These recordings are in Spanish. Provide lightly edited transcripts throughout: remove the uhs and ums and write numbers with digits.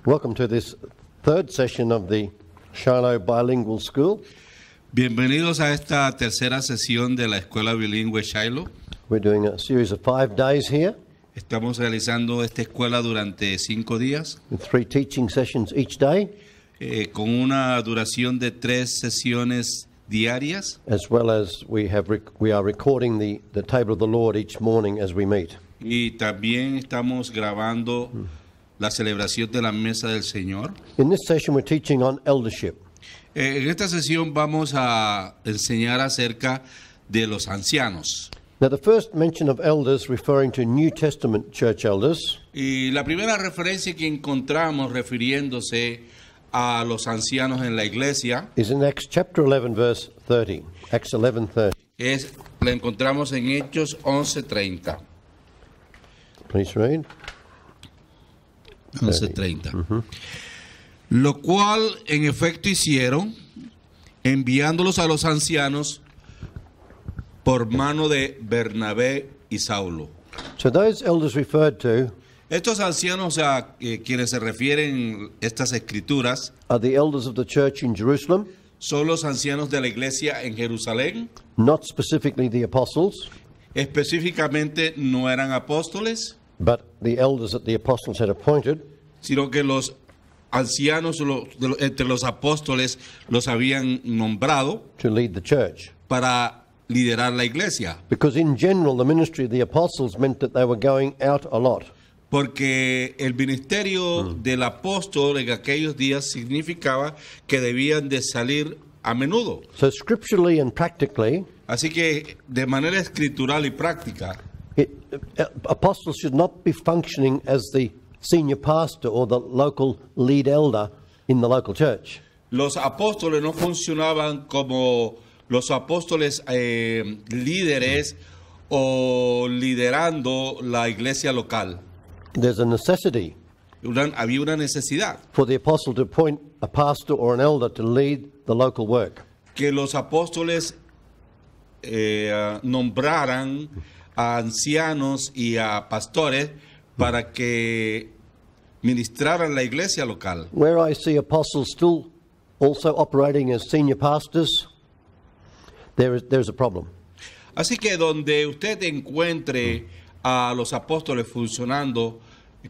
Welcome to this third session of the Shiloh Bilingual School. Bienvenidos a esta tercera sesión de la Escuela Bilingüe Shiloh. We're doing a series of 5 days here Estamos realizando esta escuela durante 5 días with 3 teaching sessions each day, con una duración de 3 sesiones diarias, as well as we are recording the table of the Lord each morning as we meet. y también estamos grabando la celebración de la mesa del Señor. In this session we're teaching on eldership. En esta sesión vamos a enseñar acerca de los ancianos. Now the first mention of elders referring to New Testament church elders Y la primera referencia que encontramos refiriéndose a los ancianos en la iglesia is in Acts chapter 11 verse 30. Acts 11:30. la encontramos en Hechos 11:30. Please read. 11:30. Lo cual en efecto hicieron, enviándolos a los ancianos por mano de Bernabé y Saulo. So those elders referred to Estos ancianos a quienes se refieren estas escrituras are the elders of the church in Jerusalem, son los ancianos de la iglesia en Jerusalén. not specifically the apostles, Específicamente no eran apóstoles, but the elders that the apostles had appointed, sino que los ancianos entre los apóstoles los habían nombrado to lead the church. para liderar la iglesia. Because in general, the ministry of the apostles meant that they were going out a lot. Porque el ministerio del apóstol en aquellos días significaba que debían de salir a menudo. So scripturally and practically, Así que de manera escritural y práctica, apostles should not be functioning as the senior pastor or the local lead elder in the local church. los apóstoles no funcionaban como los apóstoles líderes o liderando la iglesia local. There's a necessity Había una necesidad for the apostle to appoint a pastor or an elder to lead the local work. que los apóstoles nombraran a ancianos y a pastores para que ministraran la iglesia local. Where I see apostles still also operating as senior pastors, there's a problem. Así que donde usted encuentre a los apóstoles funcionando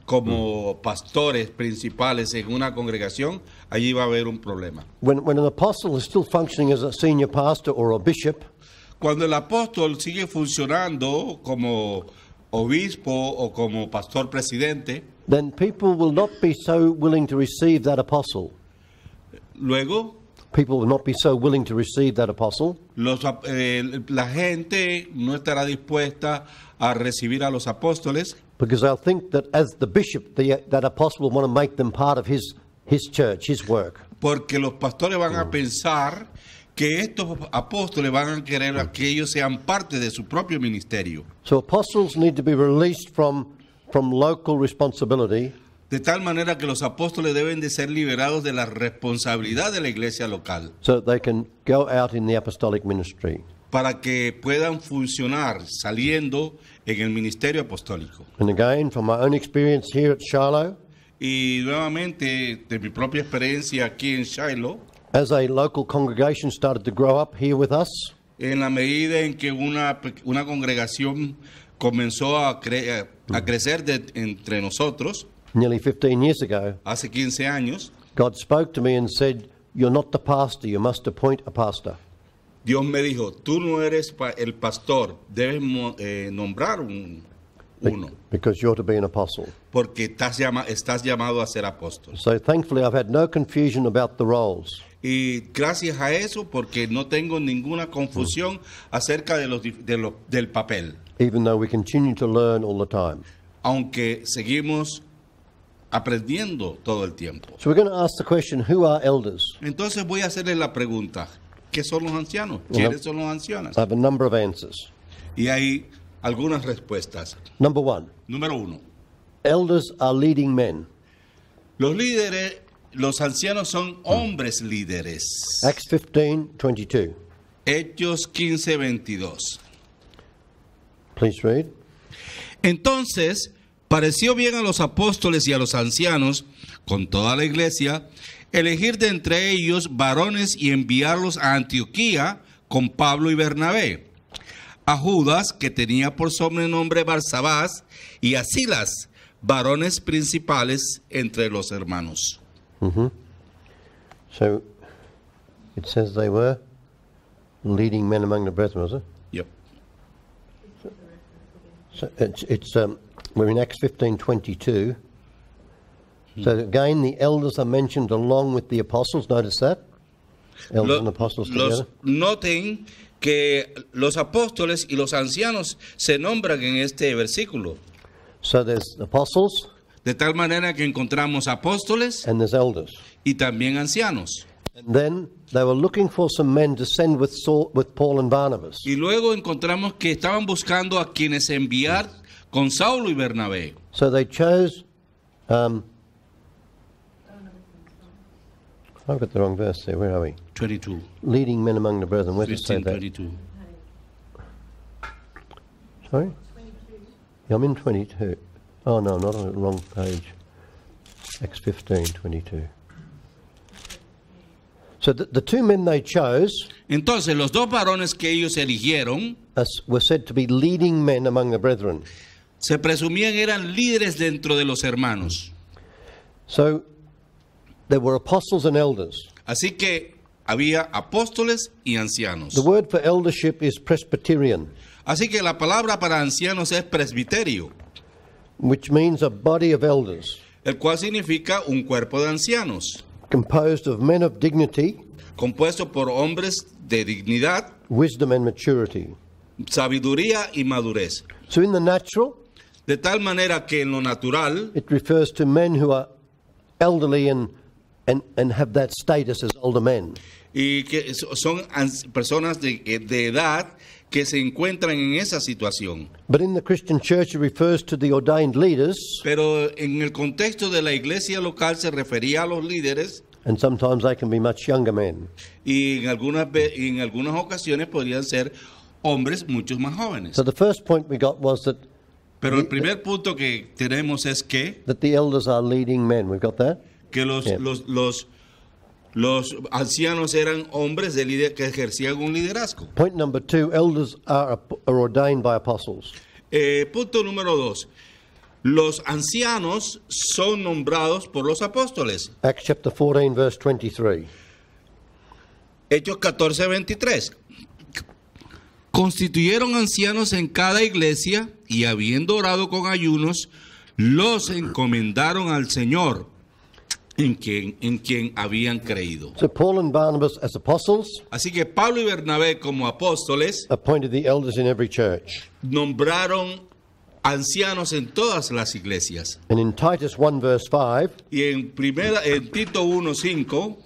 como pastores principales en una congregación, allí va a haber un problema. When an apostle is still functioning as a senior pastor or a bishop, Cuando el apóstol sigue funcionando como obispo o como pastor presidente, then people will not be so willing to receive that apostle. luego People will not be so willing to receive that apostle la gente no estará dispuesta a recibir a los apóstoles because they'll think that as the bishop, that apostle will want to make them part of his church, his work. porque los pastores van a pensar que estos apóstoles van a querer que ellos sean parte de su propio ministerio. So apostles need to be released from local responsibility De tal manera que los apóstoles deben de ser liberados de la responsabilidad de la iglesia local so that they can go out in the apostolic ministry. para que puedan funcionar saliendo en el ministerio apostólico. And again, from my own experience here at Shiloh, Y nuevamente, de mi propia experiencia aquí en Shiloh, as a local congregation started to grow up here with us, en la medida en que una congregación comenzó a crecer entre nosotros, nearly 15 years ago, hace 15 años, God spoke to me and said, "You're not the pastor, you must appoint a pastor." Dios me dijo, tú no eres el pastor, debes nombrar uno, Because you're to be an apostle. porque estás llamado a ser apóstol. So thankfully I've had no confusion about the roles. Y gracias a eso, porque no tengo ninguna confusión acerca del papel, Even though we continue to learn all the time. aunque seguimos aprendiendo todo el tiempo. So we're going to ask the question, who are elders? Entonces voy a hacerle la pregunta, ¿qué son los ancianos? ¿Quiénes son los ancianos? I have a number of answers. Y hay algunas respuestas. Number 1, Número 1. elders are leading men. Los líderes, los ancianos son hombres líderes. Acts 15:22. Hechos 15:22. Please read. Entonces Pareció bien a los apóstoles y a los ancianos, con toda la iglesia, elegir de entre ellos varones y enviarlos a Antioquía con Pablo y Bernabé, a Judas, que tenía por sobrenombre Barsabás, y a Silas, varones principales entre los hermanos. So it says they were leading men among the brethren, was it? Yep. So we're in Acts 15:22. So again, the elders are mentioned along with the apostles. Notice that? Elders and apostles together. Noten que los apóstoles y los ancianos se nombran en este versículo. So there's apostles De tal manera que encontramos apóstoles and there's elders. y también ancianos. And then they were looking for some men to send with Paul and Barnabas. Y luego encontramos que estaban buscando a quienes enviar con Saulo y Bernabé. So they chose. I've got the wrong verse there. Where are we? 22. Leading men among the brethren. Where does it say 15, that? 22. Sorry? Yeah, I'm in 22. Oh, no, not on the wrong page. Acts 15:22. So the two men they chose Entonces, los dos varones que ellos eligieron were said to be leading men among the brethren. se presumían eran líderes dentro de los hermanos. So there were apostles and elders. Así que había apóstoles y ancianos. The word for eldership is Presbyterian, Así que la palabra para ancianos es presbiterio, which means a body of elders el cual significa un cuerpo de ancianos, composed of men of dignity, compuesto por hombres de dignidad, wisdom and maturity. sabiduría y madurez. So in the natural, De tal manera que en lo natural it refers to men who are elderly and have that status as older men. y que son personas de edad que se encuentran en esa situación. But in the Christian church, it refers to the ordained leaders, Pero en el contexto de la iglesia local se refería a los líderes and sometimes they can be much younger men. y en algunas ocasiones podrían ser hombres muchos más jóvenes. So the first point we got was that Pero el primer punto que tenemos es que the elders are leading men. We've got that? los, Yeah. los ancianos eran hombres de líder que ejercían un liderazgo. Point number 2, elders are ordained by apostles. Punto número 2. Los ancianos son nombrados por los apóstoles. Acts chapter 14, verse 23. Hechos 14:23. Constituyeron ancianos en cada iglesia y habiendo orado con ayunos, los encomendaron al Señor en quien habían creído. So Paul and Barnabas as apostles Así que Pablo y Bernabé como apóstoles appointed the elders in every church. nombraron ancianos en todas las iglesias. And in Titus 1, verse 5, Y en Tito 1:5,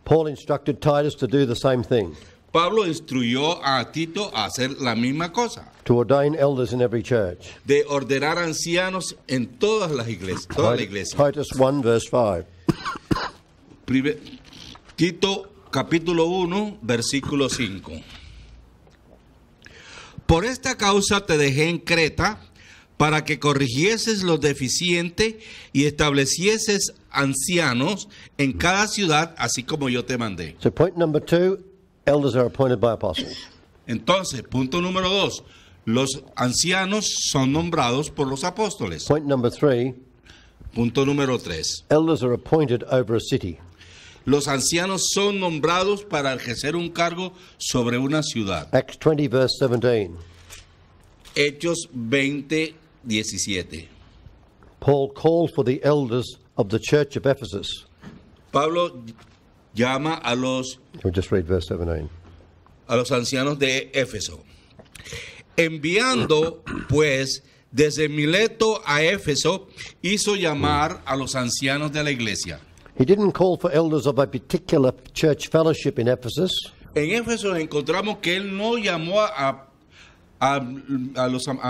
Paul instructed Titus to do the same thing, Pablo instruyó a Tito a hacer la misma cosa, to ordain elders in every church. de ordenar ancianos en todas las iglesias, toda la iglesia. Titus 1, verse 5. Tito capítulo 1, versículo 5. Por esta causa te dejé en Creta, para que corrigieses lo deficiente y establecieses ancianos en cada ciudad, así como yo te mandé. So point number 2, elders are appointed by apostles. Entonces, punto número 2, los ancianos son nombrados por los apóstoles. Point number 3, Punto número 3, elders are appointed over a city. los ancianos son nombrados para ejercer un cargo sobre una ciudad. Acts 20, verse 17. Hechos 20:17. Paul called for the elders of the church of Ephesus. Pablo llama a los We'll just read verse 17. ancianos de Éfeso. Enviando, pues, desde Mileto a Éfeso, hizo llamar a los ancianos de la iglesia. He didn't call for elders of a particular church fellowship in Ephesus. En Éfeso encontramos que él no llamó a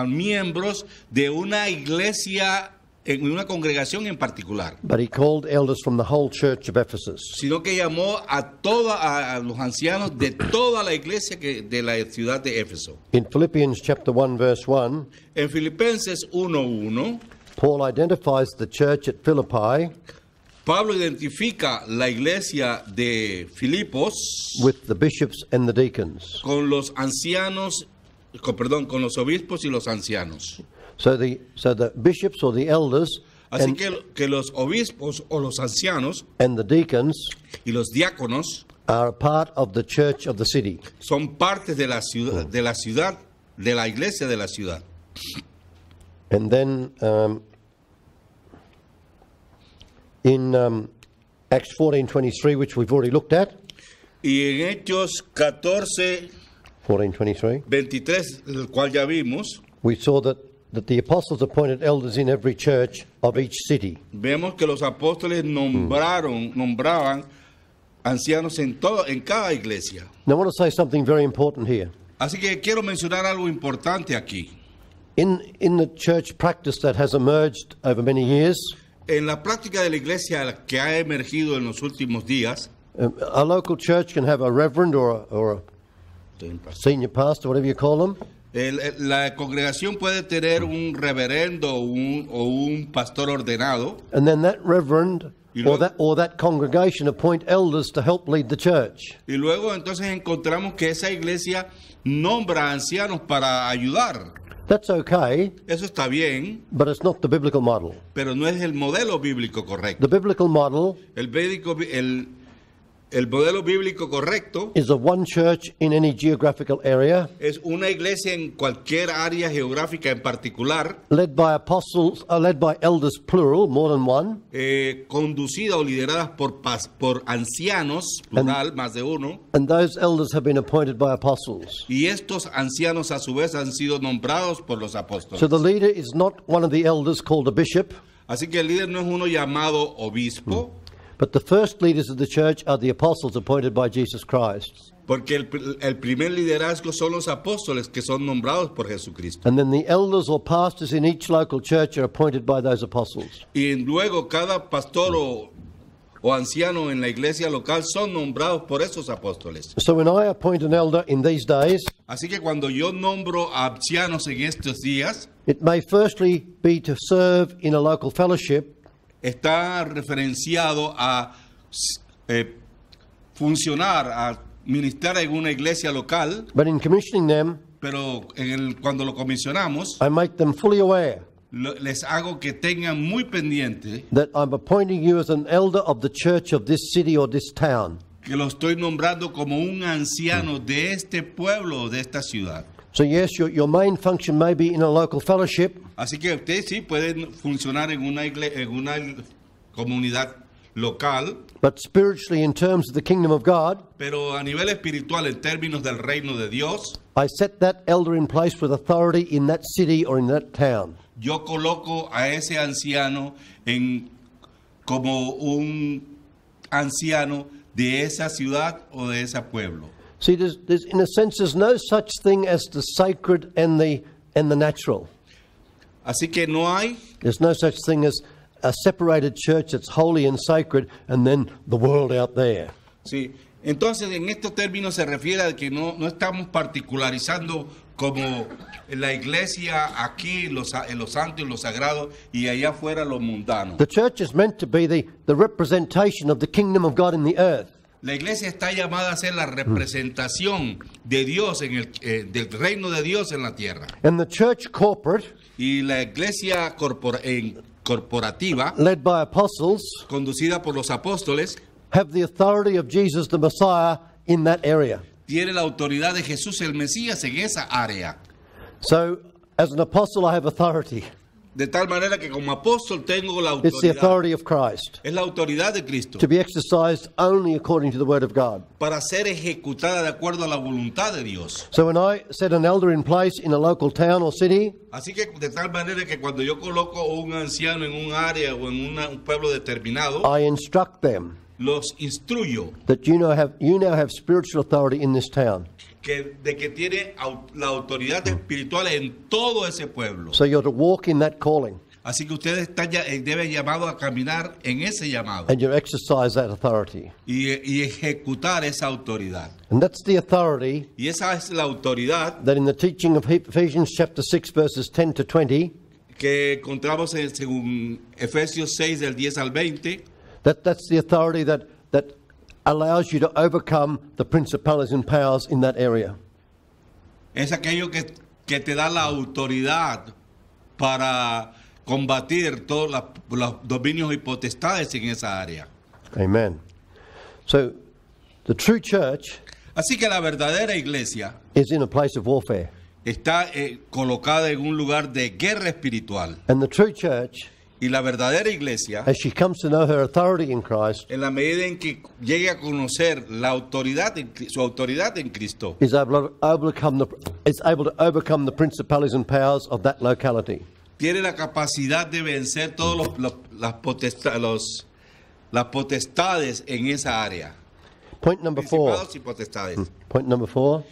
miembros de una iglesia, en una congregación en particular, But he called elders from the whole church of Ephesus. sino que llamó a los ancianos de toda la iglesia de la ciudad de Éfeso. In Philippians chapter 1, verse 1, En Filipenses 1:1, Paul identifies the church at Philippi Pablo identifica la iglesia de Filipos with the bishops and the deacons. con los ancianos, con los obispos y los ancianos. So the bishops or the elders Así que los obispos o los ancianos and the deacons y los diáconos are a part of the church of the city. son partes de la ciudad, de la iglesia de la ciudad. And then in Acts 14:23, which we've already looked at, Y en Hechos 14, 14:23, 23, el cual ya vimos, we saw that the apostles appointed elders in every church of each city. vemos que los apóstoles nombraban ancianos en cada iglesia. Now I want to say something very important here. Así que quiero mencionar algo importante aquí. In the church practice that has emerged over many years, En la práctica de la iglesia que ha emergido en los últimos días, a local church can have a reverend or a senior pastor, whatever you call them, la congregación puede tener un reverendo o un pastor ordenado, and then that reverend Y or luego- that congregation appoint elders to help lead the church. y luego entonces encontramos que esa iglesia nombra ancianos para ayudar. That's okay, Eso está bien, but it's not the biblical model. pero no es el modelo bíblico correcto. The biblical model El modelo bíblico correcto is a one church in any geographical area, es una iglesia en cualquier área geográfica en particular, led by apostles, led by elders plural, more than one, conducida o lideradas por ancianos, plural, más de uno, and those elders have been appointed by apostles. y estos ancianos a su vez han sido nombrados por los apóstoles. So the leader is not one of the elders called a bishop, Así que el líder no es uno llamado obispo, but the first leaders of the church are the apostles appointed by Jesus Christ. porque el primer liderazgo son los apóstoles que son nombrados por Jesucristo. And then the elders or pastors in each local church are appointed by those apostles. Y luego cada pastor o anciano en la iglesia local son nombrados por esos apóstoles. So when I appoint an elder in these days, Así que cuando yo nombro a ancianos en estos días, it may firstly be to serve in a local fellowship, está referenciado a funcionar, a ministrar en una iglesia local, but in commissioning them, pero cuando lo comisionamos, I make them fully aware les hago que tengan muy pendiente that I'm appointing you as an elder of the church of this city or this town. que lo estoy nombrando como un anciano de este pueblo o de esta ciudad. So yes, your main function may be in a local fellowship, Así que ustedes sí pueden funcionar en una comunidad local, but spiritually in terms of the kingdom of God, pero a nivel espiritual, en términos del reino de Dios, I set that elder in place with authority in that city or in that town. yo coloco a ese anciano como un anciano de esa ciudad o de ese pueblo. See, there's in a sense, there's no such thing as the sacred and the natural. Así que no hay There's no such thing as a separated church that's holy and sacred and then the world out there. Sí, entonces en estos términos se refiere a que no estamos particularizando como la iglesia aquí, los santos y los sagrados, y allá afuera los mundanos. The church is meant to be the representation of the kingdom of God in the earth. La iglesia está llamada a ser la representación de Dios, del reino de Dios en la tierra. And the church corporate, Y la iglesia corporativa, led by apostles, conducida por los apóstoles, have the authority of Jesus the Messiah in that area. tiene la autoridad de Jesús el Mesías en esa área. So, as an apostle, I have authority. De tal manera que como apóstol tengo la It's the autoridad. authority of Christ Es la autoridad de Cristo to be exercised only according to the word of God. para ser ejecutada de acuerdo a la voluntad de Dios. So when I set an elder in place in a local town or city, Así que de tal manera que cuando yo coloco un anciano en un área o en un pueblo determinado, I instruct them los instruyo that you now have spiritual authority in this town. de que tiene la autoridad espiritual en todo ese pueblo. So you're to walk in that calling Así que ustedes deben llamado a caminar en ese llamado and you exercise that authority. y ejecutar esa autoridad. And that's the authority Y esa es la autoridad that in the teaching of Ephesians chapter 6 verses 10 to 20, que encontramos según Efesios 6 del 10 al 20. That's the authority that allows you to overcome the principalities and powers in that area. Es aquello que te da la autoridad para combatir todos los dominios y potestades en esa área. Amen. So, the true church Así que la verdadera iglesia is in a place of warfare. está colocada en un lugar de guerra espiritual. And the true church, Y la verdadera iglesia, as she comes to know her authority in Christ, en la medida en que llegue a conocer su autoridad en Cristo, is able to overcome the principalities and powers of that locality. tiene la capacidad de vencer todas las potestades en esa área. Point number 4. Principados y potestades. Point number 4.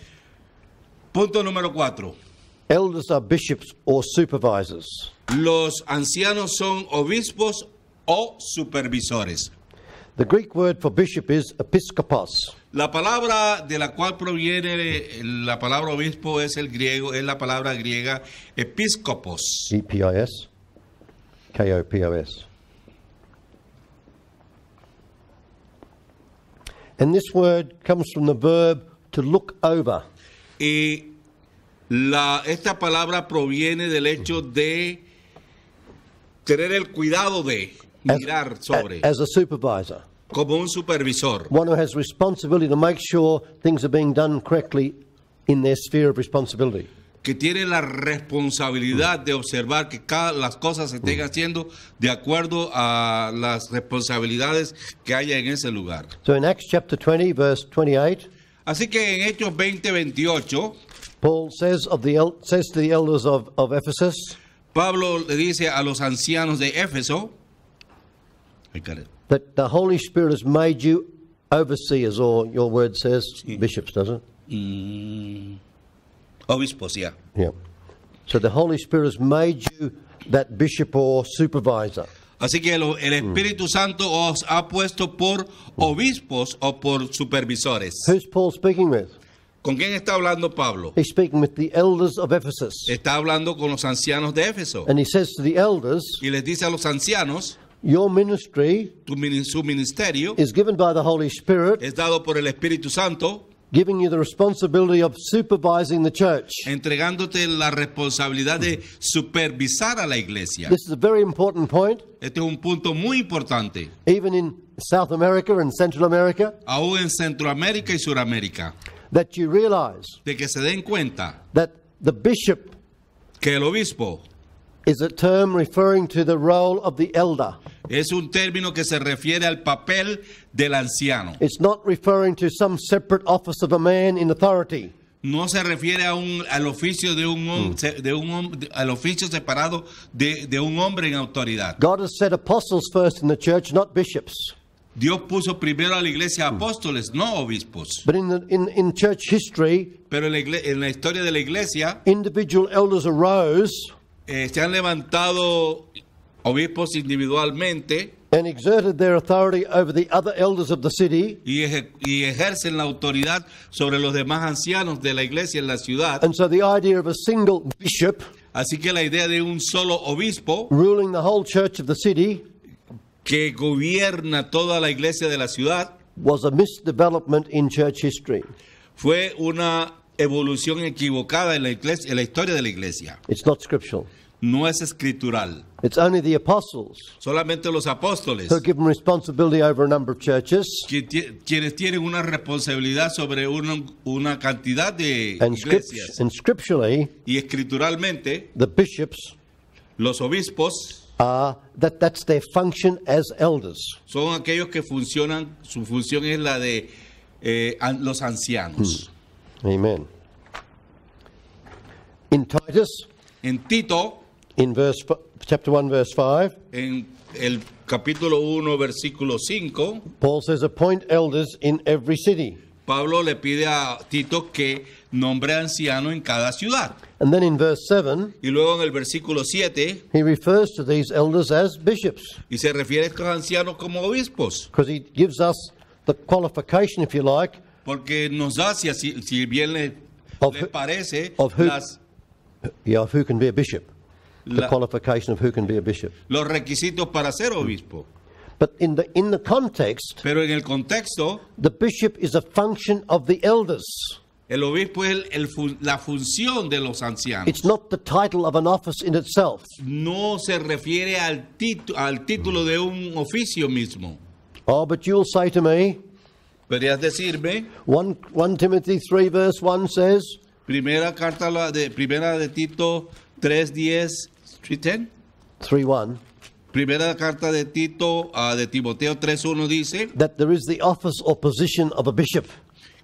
Punto número 4. Elders are bishops or supervisors. Los ancianos son obispos o supervisores. The Greek word for bishop is episkopos. La palabra de la cual proviene la palabra obispo es la palabra griega episkopos. E-P-I-S. K-O-P-O-S. And this word comes from the verb to look over. Y esta palabra proviene del hecho de tener el cuidado de mirar sobre, As a supervisor. como un supervisor, One who has responsibility to make sure things are being done correctly in their sphere of responsibility. que tiene la responsabilidad de observar que las cosas se estén haciendo de acuerdo a las responsabilidades que haya en ese lugar. So in Acts chapter 20, verse 28, Así que en Hechos 20:28, Paul says to the elders of Ephesus, Pablo le dice a los ancianos de Éfeso, that the Holy Spirit has made you overseers, or your word says bishops, doesn't it? obispos, ya. Yeah. So the Holy Spirit has made you that bishop or supervisor. Así que el Espíritu Santo os ha puesto por obispos o por supervisores. Who's Paul speaking with? ¿Con quién está hablando Pablo? He's speaking with the elders of Ephesus. Está hablando con los ancianos de Éfeso. And he says to the elders, Y les dice a los ancianos, your ministry su ministerio is given by the Holy Spirit, es dado por el Espíritu Santo, giving you the responsibility of supervising the church. entregándote la responsabilidad de supervisar a la iglesia. This is a very important point, Este es un punto muy importante, even in South America and Central America, aún en Centroamérica y Suramérica, that you realize de que se den cuenta that the bishop que el obispo is a term referring to the role of the elder. es un término que se refiere al papel del anciano. It's not referring to some separate office of a man in authority. No se refiere al oficio al oficio separado de un hombre en autoridad. God has set apostles first in the church, not bishops. Dios puso primero a la iglesia apóstoles, no obispos. But in church history, Pero en la historia de la iglesia individual elders arose se han levantado obispos individualmente and exerted their authority over the other elders of the city. y ejercen la autoridad sobre los demás ancianos de la iglesia en la ciudad. And so the idea of a single bishop Así que la idea de un solo obispo ruling the whole church of the city que gobierna toda la iglesia de la ciudad was a misdevelopment in church history. fue una evolución equivocada en la historia de la iglesia. It's not scriptural. No es escritural. It's only the apostles Solamente los apóstoles, who are given responsibility over a number of churches. quienes tienen una responsabilidad sobre una cantidad de And iglesias. scripturally, Y escrituralmente, the bishops los obispos that's their function as elders. son aquellos que funcionan, su función es la de los ancianos. Amen. In Titus, En Tito, in chapter 1, verse 5, en el capítulo 1, versículo 5, Paul says, appoint elders in every city. Pablo le pide a Tito que nombre anciano en cada ciudad. And then in verse 7, Y luego en el versículo 7, he refers to these elders as bishops, y se refiere a estos ancianos como obispos, because he gives us the qualification, if you like, porque nos da, si bien Of le who- parece, of who- las, of who can be a bishop. the La- qualification of who can be a bishop. los requisitos para ser obispo. But in the context, Pero en el contexto, the bishop is a function of the elders. el obispo es la función de los ancianos. It's not the title of an office in itself. No se refiere al título de un oficio mismo. Oh, but you'll say to me, Podrías decirme, 1 Timothy 3 verse 1 says, primera de Tito 3:10, 3:10. 3:1, Primera carta de Tito de Timoteo 3:1 dice that there is the office or position of a bishop.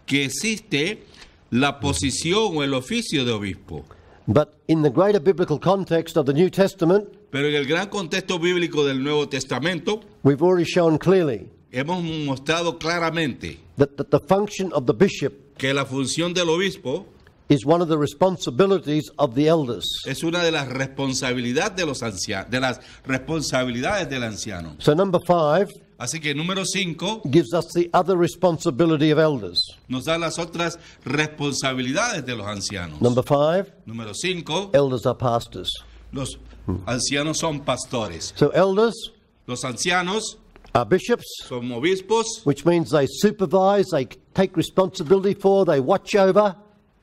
que existe la posición o el oficio de obispo. But in the greater biblical context of the New Testament, Pero en el gran contexto bíblico del Nuevo Testamento, we've already shown clearly hemos mostrado claramente that the function of the bishop que la función del obispo is one of the responsibilities of the elders. es una de las responsabilidades de los ancianos, de las responsabilidades del anciano. So number 5 Así que número 5 gives us the other responsibility of elders. nos da las otras responsabilidades de los ancianos. Number 5, Número 5, elders are pastors. los ancianos son pastores. So elders Los ancianos are bishops, son obispos, which means they supervise, they take responsibility for, they watch over,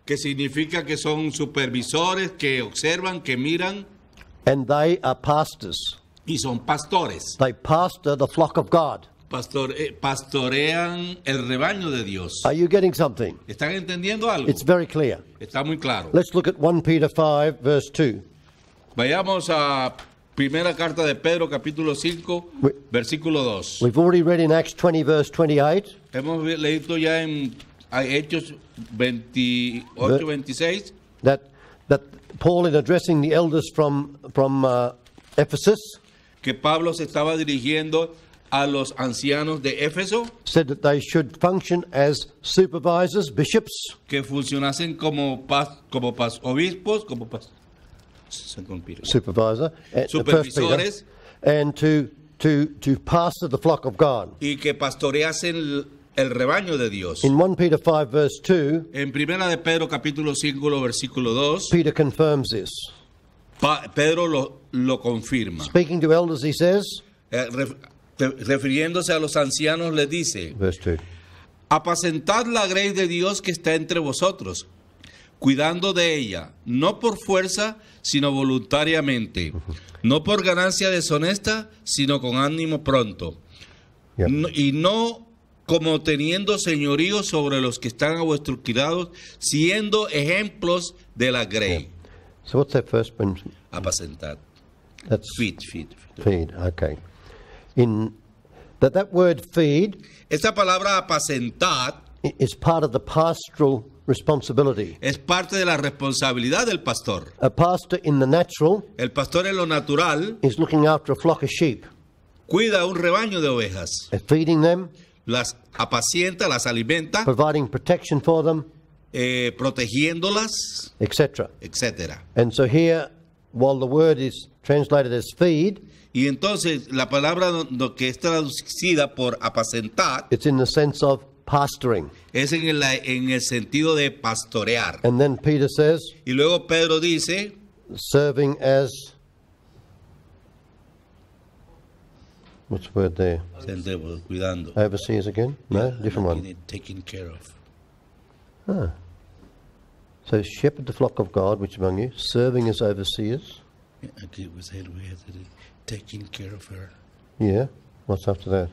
que significa que son supervisores, que observan, que miran, and they are pastors. y son pastores. They pastor the flock of God. Pastorean el rebaño de Dios. Are you getting something? ¿Están entendiendo algo? It's very clear. Está muy claro. Let's look at 1 Peter 5, verse 2. Vayamos a primera carta de Pedro, capítulo 5, versículo 2. We've already read in Acts 20, verse 28, Hemos leído ya en Hechos 28, 26, that Paul, in addressing the elders from Ephesus, que Pablo se estaba dirigiendo a los ancianos de Éfeso, said that they should function as supervisors, bishops, que funcionasen como obispos, supervisor, supervisores, and to pastor the flock of God. y que pastoreasen el rebaño de Dios. In 1 Peter 5, verse 2, En primera de Pedro, capítulo 5, versículo 2, Peter confirms this. Pedro lo confirma. Speaking to elders, he says, Refiriéndose a los ancianos, les dice: verse 2, apacentad la grey de Dios que está entre vosotros, cuidando de ella, no por fuerza, sino voluntariamente, no por ganancia deshonesta, sino con ánimo pronto, yeah. y no como teniendo señorío sobre los que están a vuestros cuidados, siendo ejemplos de la grey. So what's that first one? Apacentad. That's Feed. feed. Okay. In that word feed Esta palabra apacentad is part of the pastoral responsibility. es parte de la responsabilidad del pastor. A pastor in the natural El pastor en lo natural is looking after a flock of sheep, cuida un rebaño de ovejas, feeding them, las apacienta, las alimenta, providing protection for them, protegiéndolas, etc. etcétera. And so here, while the word is translated as feed, Y entonces la palabra que es traducida por apacentar it's in the sense of pastoring. es en el sentido de pastorear. And then Peter says, Y luego Pedro dice, serving as, what's the word there? cuidando. Overseers again? No, different one. Taking care of. So shepherd the flock of God, which among you, serving as overseers. Aquí we said we had to taking care of her. Yeah. What's after that?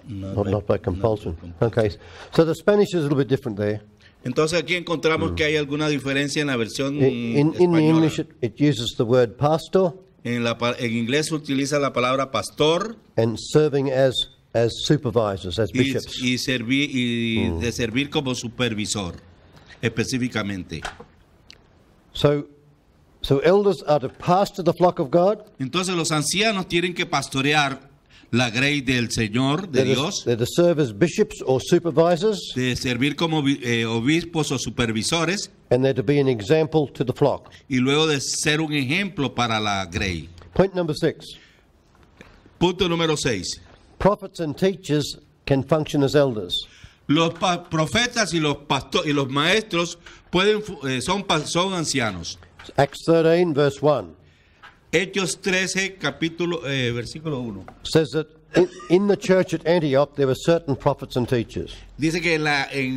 Not by compulsion. Not by Okay. So the Spanish is a little bit different there. Entonces aquí encontramos que hay alguna diferencia en la versión In the española. English, it uses the word pastor En inglés se utiliza la palabra pastor and serving as supervisors, as bishops. y de servir como supervisor, específicamente. So elders are to pastor the flock of God. Entonces los ancianos tienen que pastorear la grey del Señor, de Dios, They're to serve as bishops or supervisors, de servir como obispos o supervisores, and they're to be an example to the flock. y luego de ser un ejemplo para la grey. Point number 6. Punto número 6. Prophets and teachers can function as elders. Los profetas y los maestros son ancianos. Acts 13, verse 1. Hechos 13, versículo 1. says that in the church at Antioch there were certain prophets and teachers. Dice que en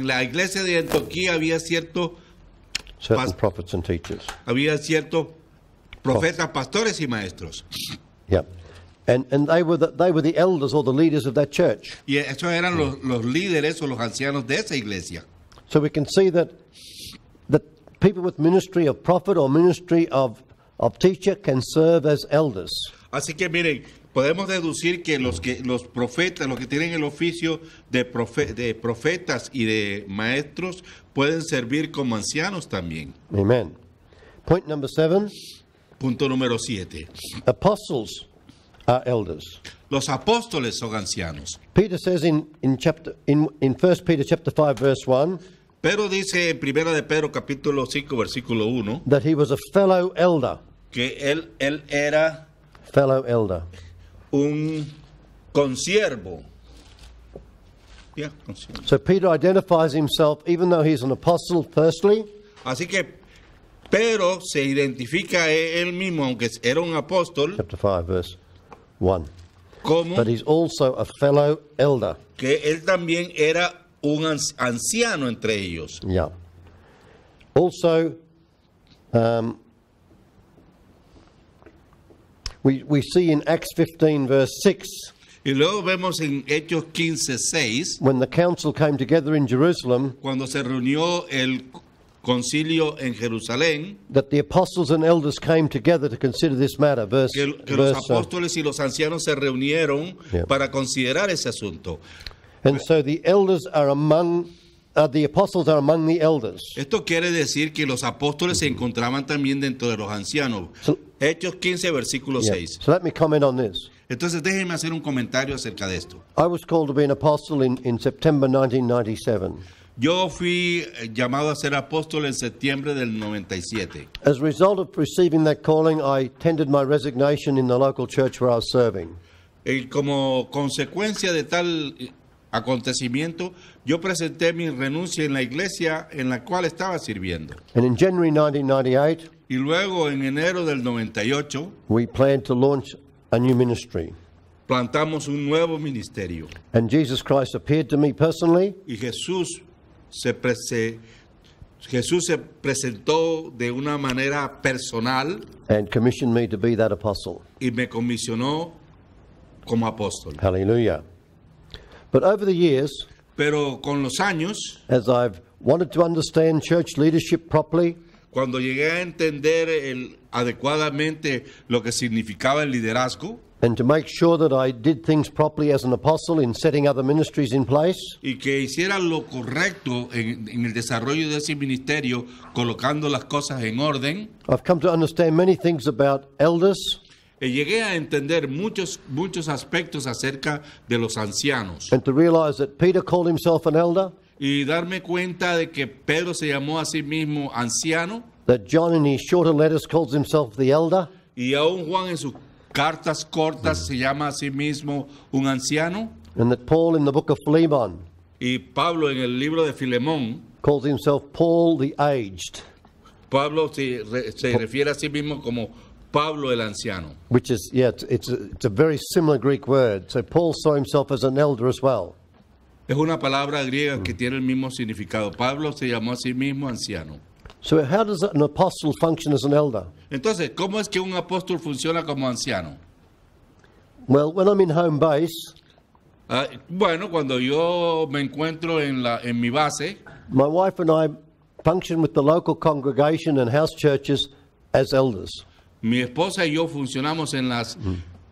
la iglesia de Antioquía había ciertos Prophets and teachers. profetas, pastores y maestros. Yeah. And they were the elders or the leaders of that church. Y estos eran los líderes o los ancianos de esa iglesia. So we can see that people with ministry of prophet or ministry of teacher can serve as elders. Así que miren, podemos deducir que los profetas, los que tienen el oficio de profetas y de maestros, pueden servir como ancianos también. Amen. Point number 7. Punto número 7. Apostles are elders. Los apóstoles son ancianos. Peter says in 1 Peter chapter 5 verse 1 Pero dice en 1 de Pedro capítulo 5 versículo 1 that he was a fellow elder. que él era Fellow elder. un consiervo. Yeah, consiervo. So Peter identifies himself, even though he's an apostle firstly, Así que Pedro se identifica él mismo, aunque era un apóstol, chapter 5 verse 1, como but he's also a fellow elder. que él también era un anciano entre ellos. Yeah. Also, we see in Acts 15 verse 6, Y luego vemos en Hechos 15:6, when the council came together in Jerusalem, cuando se reunió el concilio en Jerusalén, that the apostles and elders came together to consider this matter. que los apóstoles y los ancianos se reunieron Yeah. para considerar ese asunto. And so the elders are the apostles are among the elders. Esto quiere decir que los apóstoles se encontraban también dentro de los ancianos. So- Hechos 15, versículo Yeah. 6. So let me comment on this. Entonces déjenme hacer un comentario acerca de esto. I was called to be an apostle in September 1997. Yo fui llamado a ser apóstol en septiembre del 97. As a result of receiving that calling, I tendered my resignation in the local church where I was serving. Y como consecuencia de tal acontecimiento, yo presenté mi renuncia en la iglesia en la cual estaba sirviendo. And in January 1998, Y luego en enero del 98 we planned to launch a new ministry. plantamos un nuevo ministerio. And Jesus Christ appeared to me personally Y Jesús se presentó de una manera personal and commissioned me to be that apostle. y me comisionó como apóstol. Hallelujah. But over the years, Pero con los años, as I've wanted to understand church leadership properly, cuando llegué a entender adecuadamente lo que significaba el liderazgo and to make sure that I did things properly as an apostle in setting other ministries in place, y que hiciera lo correcto en el desarrollo de ese ministerio, colocando las cosas en orden, I've come to understand many things about elders llegué a entender muchos aspectos acerca de los ancianos and to realize that Peter called himself an elder, y darme cuenta de que Pedro se llamó a sí mismo anciano that John in his shorter letters calls himself the elder, y aún Juan en sus cartas cortas se llama a sí mismo un anciano, and that Paul in the book of Philemon y Pablo en el libro de Filemón, calls himself Paul the aged, Pablo se refiere a sí mismo como Pablo el anciano. which is, it's a very similar Greek word. So Paul saw himself as an elder as well. Es una palabra griega que tiene el mismo significado. Pablo se llamó a sí mismo anciano. So how does an apostle function as an elder? Entonces, ¿cómo es que un apóstol funciona como anciano? Well, when I'm in home base, Bueno, cuando yo me encuentro en mi base, my wife and I function with the local congregation and house churches as elders. mi esposa y yo funcionamos en las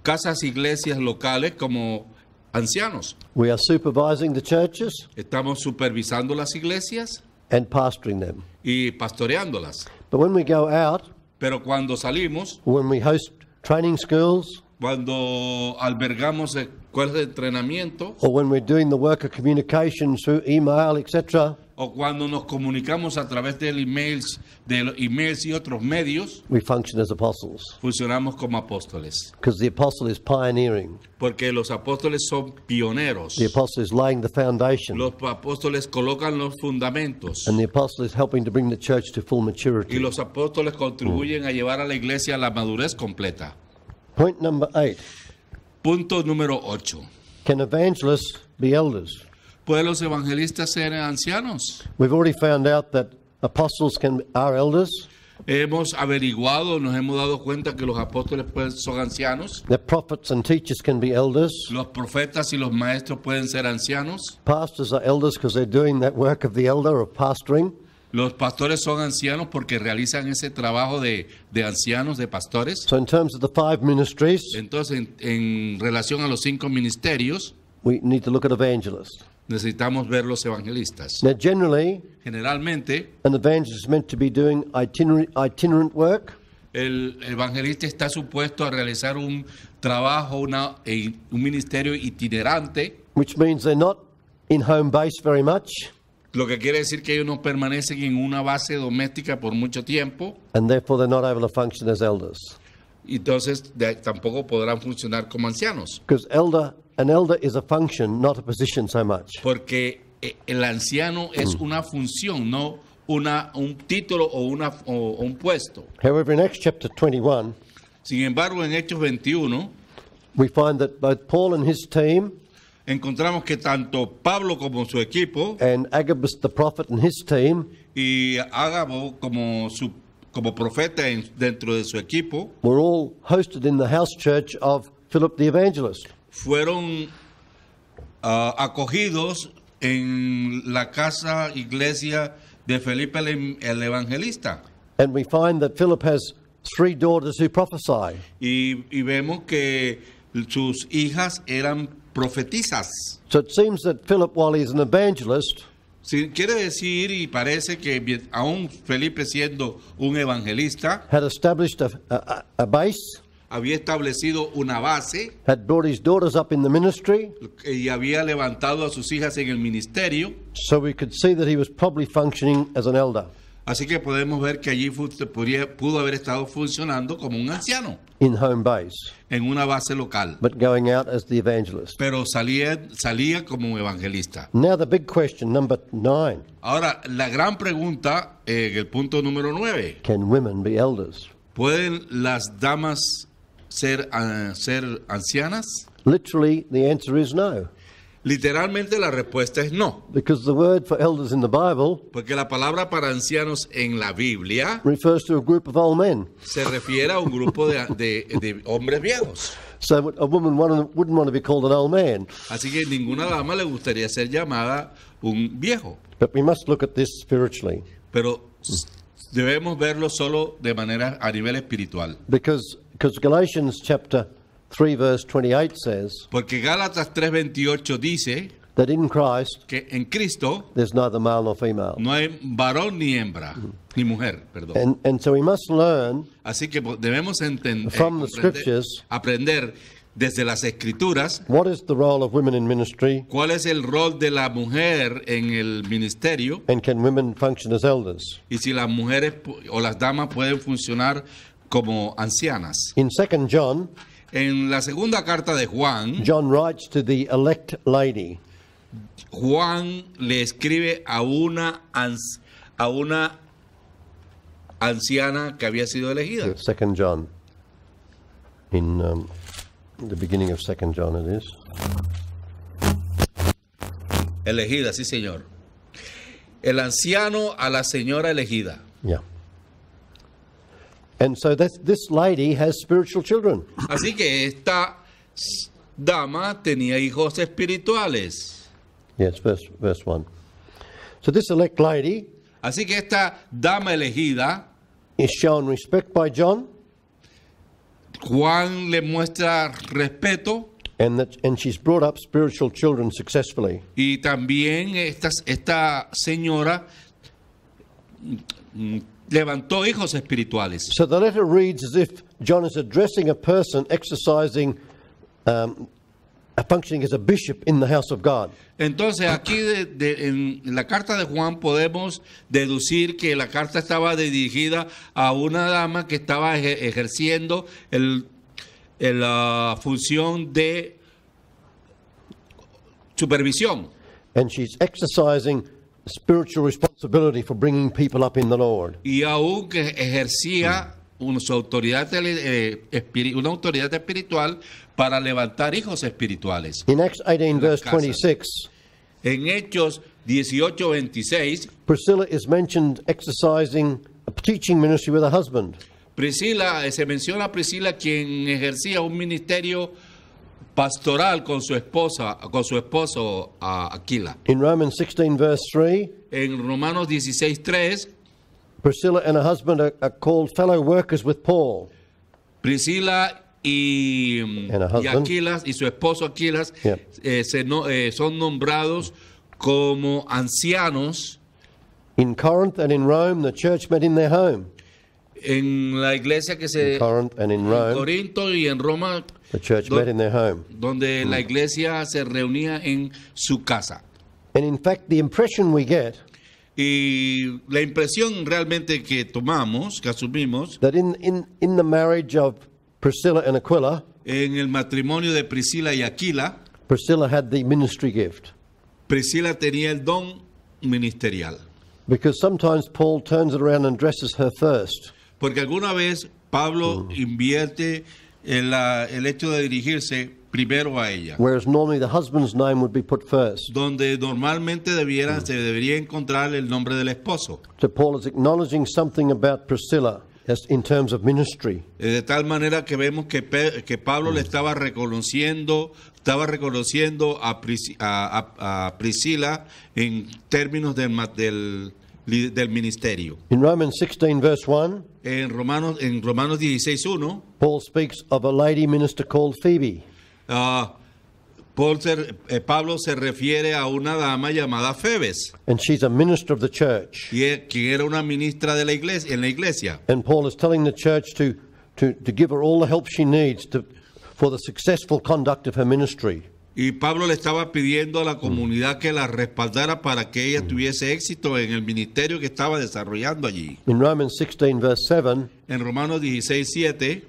casas iglesias locales como ancianos. We are supervising the churches Estamos supervisando las iglesias and pastoring them. y pastoreándolas. But when we go out, Pero cuando salimos, when we host training schools, cuando albergamos escuelas de entrenamiento, or when we're doing the work of communication through email, etc., o cuando nos comunicamos a través de los emails y otros medios, we function as apostles. funcionamos como apóstoles. Because the apostle is pioneering. Porque los apóstoles son pioneros. The apostle is laying the foundation. Los apóstoles colocan los fundamentos. And the apostle is helping to bring the church to full Y maturity. los apóstoles contribuyen a llevar a la iglesia a la madurez completa. Point number 8. Punto número 8. Can evangelists be elders? ¿Pueden los evangelistas ser ancianos? We've already found out that apostles are elders, Hemos averiguado, nos hemos dado cuenta que los apóstoles son ancianos. that prophets and teachers can be elders. Los profetas y los maestros pueden ser ancianos. Pastors are elders because they're doing that work of the elder, of pastoring. Los pastores son ancianos porque realizan ese trabajo de ancianos, de pastores. So in terms of the 5 ministries, Entonces, en relación a los 5 ministerios, we need to look at evangelists. necesitamos ver los evangelistas. Now generally, Generalmente, an evangelist is meant to be doing itinerant work, el evangelista está supuesto a realizar un trabajo, un ministerio itinerante, which means they're not in home base very much, lo que quiere decir que ellos no permanecen en una base doméstica por mucho tiempo, and therefore they're not able to function as elders. y entonces tampoco podrán funcionar como ancianos, Because an elder is a function, not a position so much. porque el anciano es una función, no un título o un puesto. However, in Acts chapter 21, Sin embargo, en Hechos 21 we find that both Paul and his team encontramos que tanto Pablo como su equipo and Agabus the prophet and his team y Ágabo como profeta dentro de su equipo were all hosted in the house church of Philip the evangelist. fueron acogidos en la casa iglesia de Felipe el evangelista. And we find that Philip has 3 daughters who prophesy. Y vemos que sus hijas eran profetizas. So it seems that Philip, while he's an evangelist, Quiere decir y parece que aún Felipe siendo un evangelista had established a base, había establecido una base had brought his daughters up in the ministry, y había levantado a sus hijas en el ministerio. so we could see that he was probably functioning as an elder Así que podemos ver que allí pudo haber estado funcionando como un anciano in home base, en una base local, but going out as the evangelist. pero salía como evangelista. Now the big question, number 9, Ahora, la gran pregunta, el punto número 9, can women be elders? ¿pueden las damas ser ancianas? Literally, the answer is no, Literalmente la respuesta es no, because the word for elders in the Bible porque la palabra para ancianos en la Biblia refers to a group of old men. se refiere a un grupo de hombres viejos. So a woman wouldn't want to be called an old man. Así que ninguna dama le gustaría ser llamada un viejo. But we must look at this spiritually, Pero debemos verlo solo de manera a nivel espiritual. because Galatians chapter 3 verse 28 says Porque Gálatas 3:28 dice that in Christ que en Cristo there's neither male nor female. no hay varón ni hembra, ni mujer, perdón. And so we must learn Así que debemos from the scriptures aprender desde las escrituras what is the role of women in ministry, cuál es el rol de la mujer en el ministerio and can women function as elders. y si las mujeres o las damas pueden funcionar como ancianas. In 2 John, En la segunda carta de Juan, John writes to the elect lady, Juan le escribe a una anciana que había sido elegida. 2 John, in the beginning of 2 John it is. Elegida, sí señor. El anciano a la señora elegida. Yeah. And so this lady has spiritual children. Así que esta dama tenía hijos espirituales. Yes, verse 1. So this elect lady Así que esta dama elegida, is shown respect by John, Juan le muestra respeto and she's brought up spiritual children successfully. y también esta señora levantó hijos espirituales. So the letter reads as if John is addressing a person exercising functioning as a bishop in the house of God. Entonces aquí en la carta de Juan podemos deducir que la carta estaba dirigida a una dama que estaba ejerciendo la función de supervisión. And she's exercising spiritual responsibility for bringing people up in the Lord. Y aún que ejercía su autoridad, una autoridad espiritual para levantar hijos espirituales. In Acts 18 verse 26, En Hechos 18:26, Priscilla is mentioned exercising a teaching ministry with her husband. Priscila, se menciona a Priscila quien ejercía un ministerio pastoral con su esposo Aquila. In Romans 16 verse 3, En Romanos 16:3, Priscilla and her husband are called fellow workers with Paul. Priscila y Aquilas y su esposo Aquilas son nombrados como ancianos. In Corinth and in Rome, the church met in their home. En la iglesia que In Corinth and in en Rome, Corinto y en Roma, the church met in their home. donde la iglesia se reunía en su casa. And in fact, the impression we get Y la impresión realmente que tomamos, que asumimos, that in the marriage of Priscilla and Aquila, en el matrimonio de Priscila y Aquila, Priscilla had the ministry gift. Priscila tenía el don ministerial. Because sometimes Paul turns it around and dresses her first. Porque alguna vez Pablo invierte el hecho de dirigirse primero a ella, Whereas normally the husband's name would be put first. donde normalmente se debería encontrar el nombre del esposo. So Paul is acknowledging something about Priscilla as in terms of ministry. De tal manera que vemos que Pablo le estaba reconociendo a Priscila en términos del ministerio. In Romans 16 verse 1, En Romanos 16:1, Paul speaks of a lady minister called Phoebe. Pablo se refiere a una dama llamada Febes, And she's a minister of the church. quien era una ministra de la iglesia, en la iglesia. And Paul is telling the church to give her all the help she needs for the successful conduct of her ministry. Y Pablo le estaba pidiendo a la comunidad que la respaldara para que ella tuviese éxito en el ministerio que estaba desarrollando allí. In Romans 16 verse 7, En Romanos 16:7,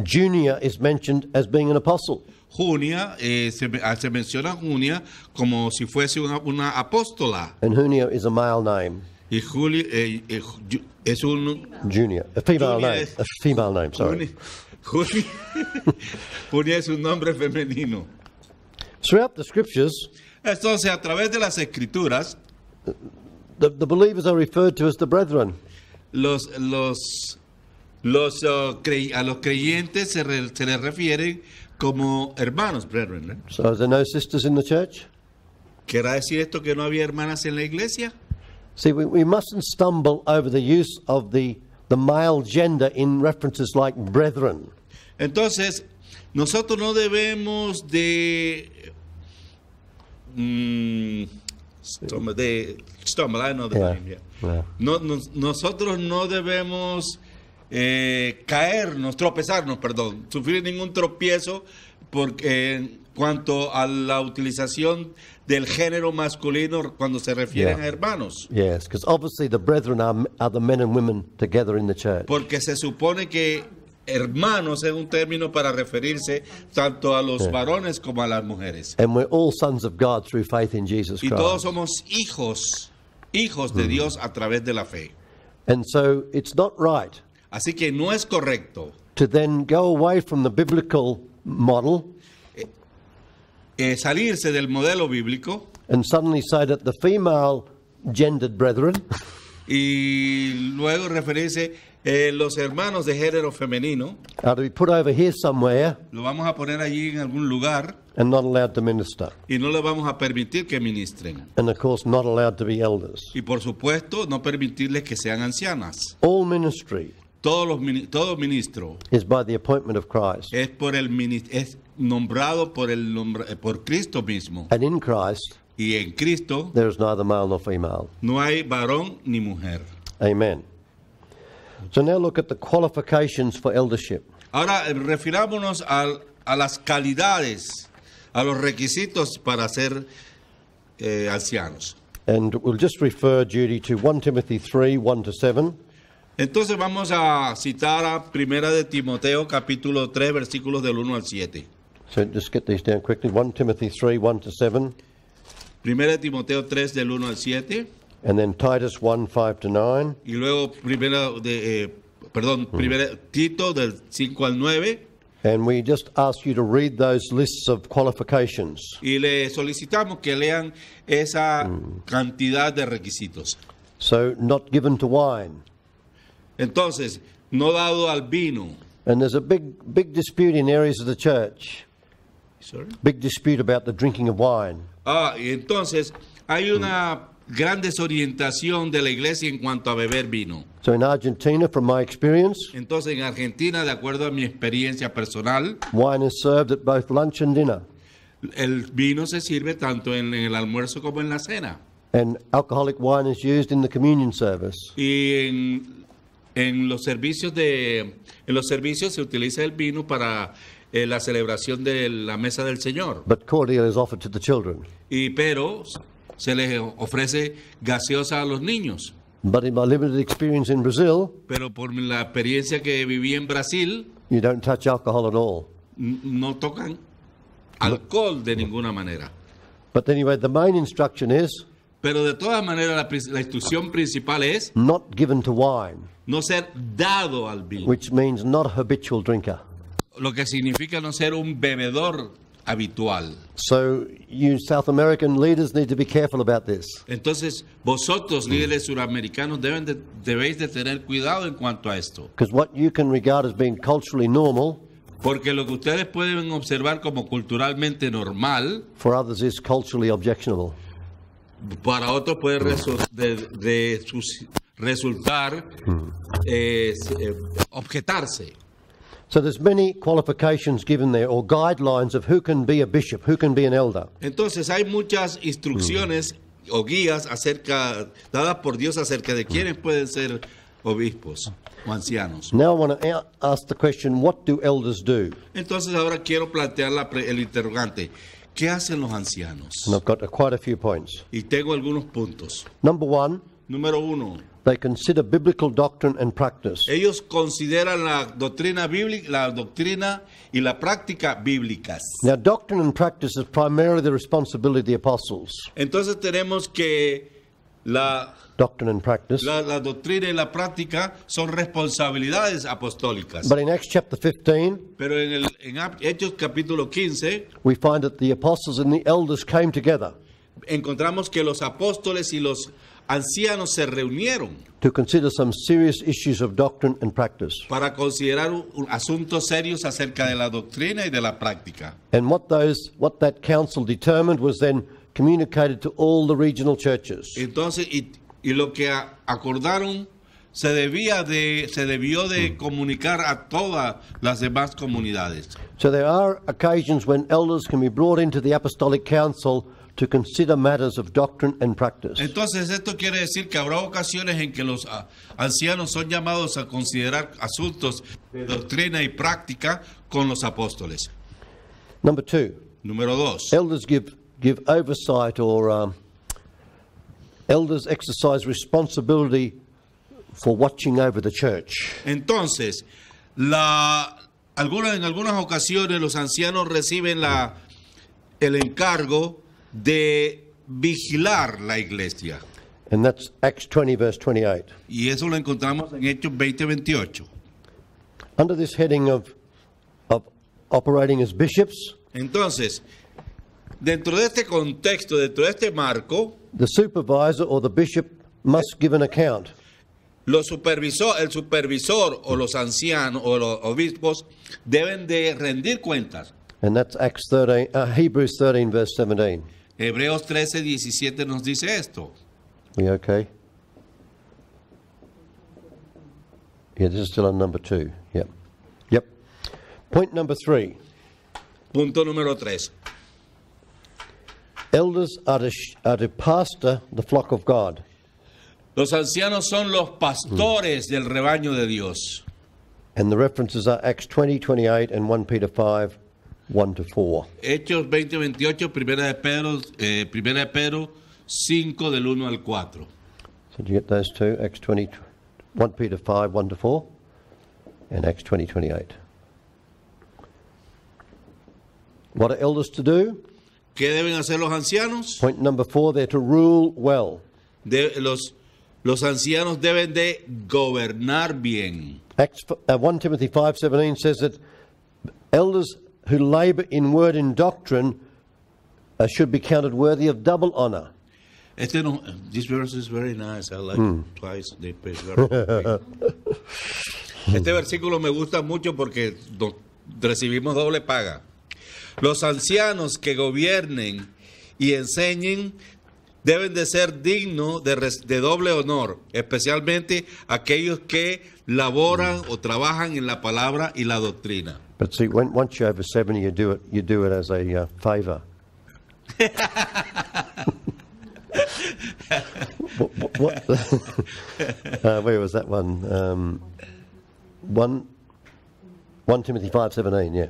Junia is mentioned as being an apostle. Junia, se menciona a Junia como si fuese una apóstola. And Junia is a male name. Y es un... Junia, a female Junia name. es- A female name, sorry. Junia es un nombre femenino. Throughout the scriptures, Entonces, a través de las escrituras, the believers are referred to as the brethren. a los creyentes se les refieren como hermanos, brethren, ¿eh? So are there no sisters in the church? ¿Querrá decir esto que no había hermanas en la iglesia? See, we mustn't stumble over the use of the male gender in references like brethren. Entonces, nosotros no debemos de stumble, I know the Yeah, name, yeah. yeah. Nosotros no debemos sufrir ningún tropiezo porque en cuanto a la utilización del género masculino cuando se refieren Yeah. a hermanos. Yes, because obviously the brethren are the men and women together in the church. Porque se supone que hermanos es un término para referirse tanto a los varones como a las mujeres. And we're all sons of God through faith in Jesus Y todos Christ. somos hijos de Dios a través de la fe. And so it's not right Así que no es correcto to then go away from the biblical model salirse del modelo bíblico and suddenly say that the female gendered brethren y luego referirse los hermanos de género femenino, are to be put over here somewhere lo vamos a poner allí en algún lugar and not allowed to minister. y no le vamos a permitir que ministren. And of course, not allowed to be elders. Y por supuesto, no permitirles que sean ancianas. All ministry Todo ministro is by the appointment of Christ. es es nombrado por Cristo mismo. And in Christ, Y en Cristo there is neither male nor female. no hay varón ni mujer. Amen. So now look at the qualifications for eldership. Ahora refirámonos a las calidades a los requisitos para ser ancianos. And we'll just refer, Judy, to 1 Timothy 3, 1 to 7. Entonces vamos a citar a Primera de Timoteo capítulo 3 versículos del 1 al 7. So just get these down quickly. 1 Timothy 3, 1 to 7. Primera de Timoteo 3 del 1 al 7 And then Titus 1, 5 to 9. y luego primera Tito del 5 al 9. And we just ask you to read those lists of qualifications. Y le solicitamos que lean esa cantidad de requisitos. So, not given to wine. Entonces, no dado al vino. And there's a big dispute in areas of the church. Sorry? Big dispute about the drinking of wine. Y entonces hay una gran desorientación de la iglesia en cuanto a beber vino. So in Argentina, from my experience, Entonces, en Argentina, de acuerdo a mi experiencia personal, wine is served at both lunch and dinner. el vino se sirve tanto en el almuerzo como en la cena. And alcoholic wine is used in the communion service. Y en los servicios se utiliza el vino para la celebración de la mesa del Señor. But cordial is offered to the children. Pero se les ofrece gaseosa a los niños. But in my limited experience in Brazil, Pero por la experiencia que viví en Brasil, you don't touch alcohol at all. no tocan alcohol de ninguna manera. But anyway, the main instruction is Pero de todas maneras, la instrucción principal es not given to wine, no ser dado al vino, which means not a habitual drinker. lo que significa no ser un bebedor habitual. So you South American leaders need to be careful about this. Entonces, vosotros, líderes suramericanos, debéis de tener cuidado en cuanto a esto. Because what you can regard as being culturally normal, Porque lo que ustedes pueden observar como culturalmente normal, for others is culturally objectionable. para otros puede resultar objetarse. So there's many qualifications given there, or guidelines of who can be a bishop, who can be an elder. Entonces hay muchas instrucciones o guías dadas por Dios acerca de quiénes pueden ser obispos o ancianos. Now I want to ask the question, what do elders do? Entonces ahora quiero plantear el interrogante. ¿Qué hacen los ancianos? And I've got quite a few points. Y tengo algunos puntos. Number one, Número 1. they consider biblical doctrine and practice. Ellos consideran la doctrina y la práctica bíblicas. Now, doctrine and practice is primarily the responsibility of the apostles. Entonces tenemos que la Doctrine and practice. doctrina y la práctica son responsabilidades apostólicas. But in Acts chapter 15, Pero en Hechos capítulo 15 we find that the apostles and the elders came together encontramos que los apóstoles y los ancianos se reunieron to consider some serious issues of doctrine and practice. para considerar asuntos serios acerca de la doctrina y de la práctica. And what that council determined was then communicated to all the regional churches. Entonces, y lo que acordaron se debió de comunicar a todas las demás comunidades. So there are occasions when elders can be brought into the apostolic council to consider matters of doctrine and practice. Entonces, esto quiere decir que habrá ocasiones en que los ancianos son llamados a considerar asuntos de doctrina y práctica con los apóstoles. Number two, Número 2. elders give oversight, or elders exercise responsibility for watching over the church. Entonces, en algunas ocasiones los ancianos reciben el encargo de vigilar la iglesia. And that's Acts 20, verse 28. Y eso lo encontramos en Hechos 20:28. Under this heading of operating as bishops, Entonces, dentro de este contexto, dentro de este marco, the supervisor or the bishop must give an account. el supervisor o los ancianos o los obispos deben de rendir cuentas. And that's Hebrews 13, verse 17. Hebreos 13:17 nos dice esto. We okay? Yeah, this is still on number 2. Yep. Point number 3. Punto número 3. Elders are to pastor the flock of God. Los ancianos son los pastores del rebaño de Dios. And the references are Acts 20, 28 and 1 Peter 5, 1 to 4. Hechos 20-28, Primera de Pedro 5 del 1 al 4. So did you get those two? Acts 20, 1 Peter 5, 1 to 4, and Acts 20, 28. What are elders to do? ¿Qué deben hacer los ancianos? Point number 4, they're to rule well. Los ancianos deben de gobernar bien. 1 Timothy 5:17 says that elders who labour in word and doctrine should be counted worthy of double honour. This verse is very nice. I like it twice. Este versículo me gusta mucho porque recibimos doble paga. Los ancianos que gobiernen y enseñen deben de ser dignos de doble honor, especialmente aquellos que laboran o trabajan en la palabra y la doctrina. But see, once you're over 70, you do it as a favour. What? Where was that one? 1 Timothy 5:17. Yeah.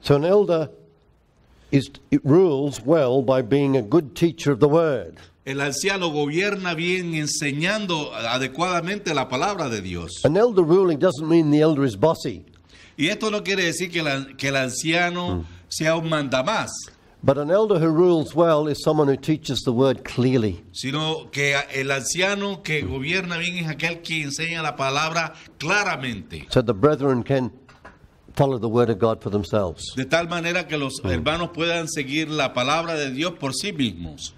So an elder it rules well by being a good teacher of the word. El anciano gobierna bien enseñando adecuadamente la palabra de Dios. An elder ruling doesn't mean the elder is bossy. Y esto no quiere decir que el anciano sea un mandamás. But an elder who rules well is someone who teaches the word clearly. Sino que el anciano que gobierna bien es aquel que enseña la palabra claramente. So the brethren can follow the word of God for themselves. De tal manera que los hermanos puedan seguir la palabra de Dios por sí mismos.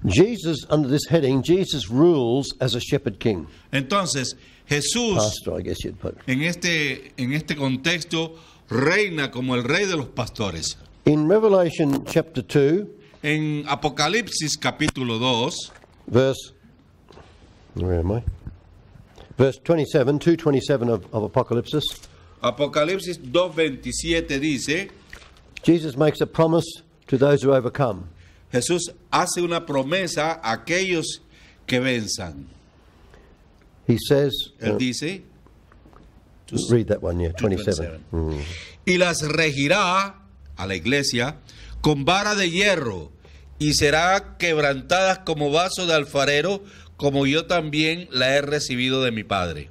Jesus, under this heading, Jesus rules as a shepherd king. Entonces, Jesús, Pastor, I guess you'd put. en este contexto, reina como el rey de los pastores. In Revelation chapter 2, En Apocalipsis capítulo 2, where am I? Verse 27, 2:27 of Apocalypse. Apocalipsis 2:27 dice, Jesus makes a promise to those who overcome. Jesús hace una promesa a aquellos que venzan. He says, Él dice, read that one, yeah, 27. y las regirá a la iglesia con vara de hierro y será quebrantadas como vaso de alfarero, como yo también la he recibido de mi Padre.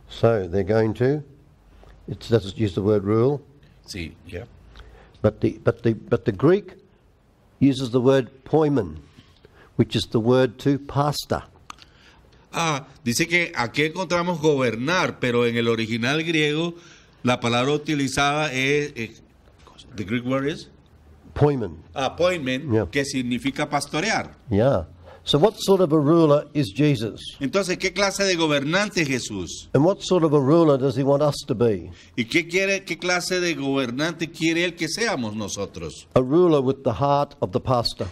So they're going to. It doesn't use the word rule, Sí, ya. but the Greek uses the word poimen, which is the word to pastor. Dice que aquí encontramos gobernar, pero en el original griego la palabra utilizada es the Greek word is Poimen. appointment, Yeah. que significa pastorear. Yeah. So what sort of a ruler is Jesus? Entonces, ¿qué clase de gobernante es Jesús? And what sort of a ruler does he want us to be? ¿Y qué clase de gobernante quiere él que seamos nosotros? A ruler with the heart of the pastor.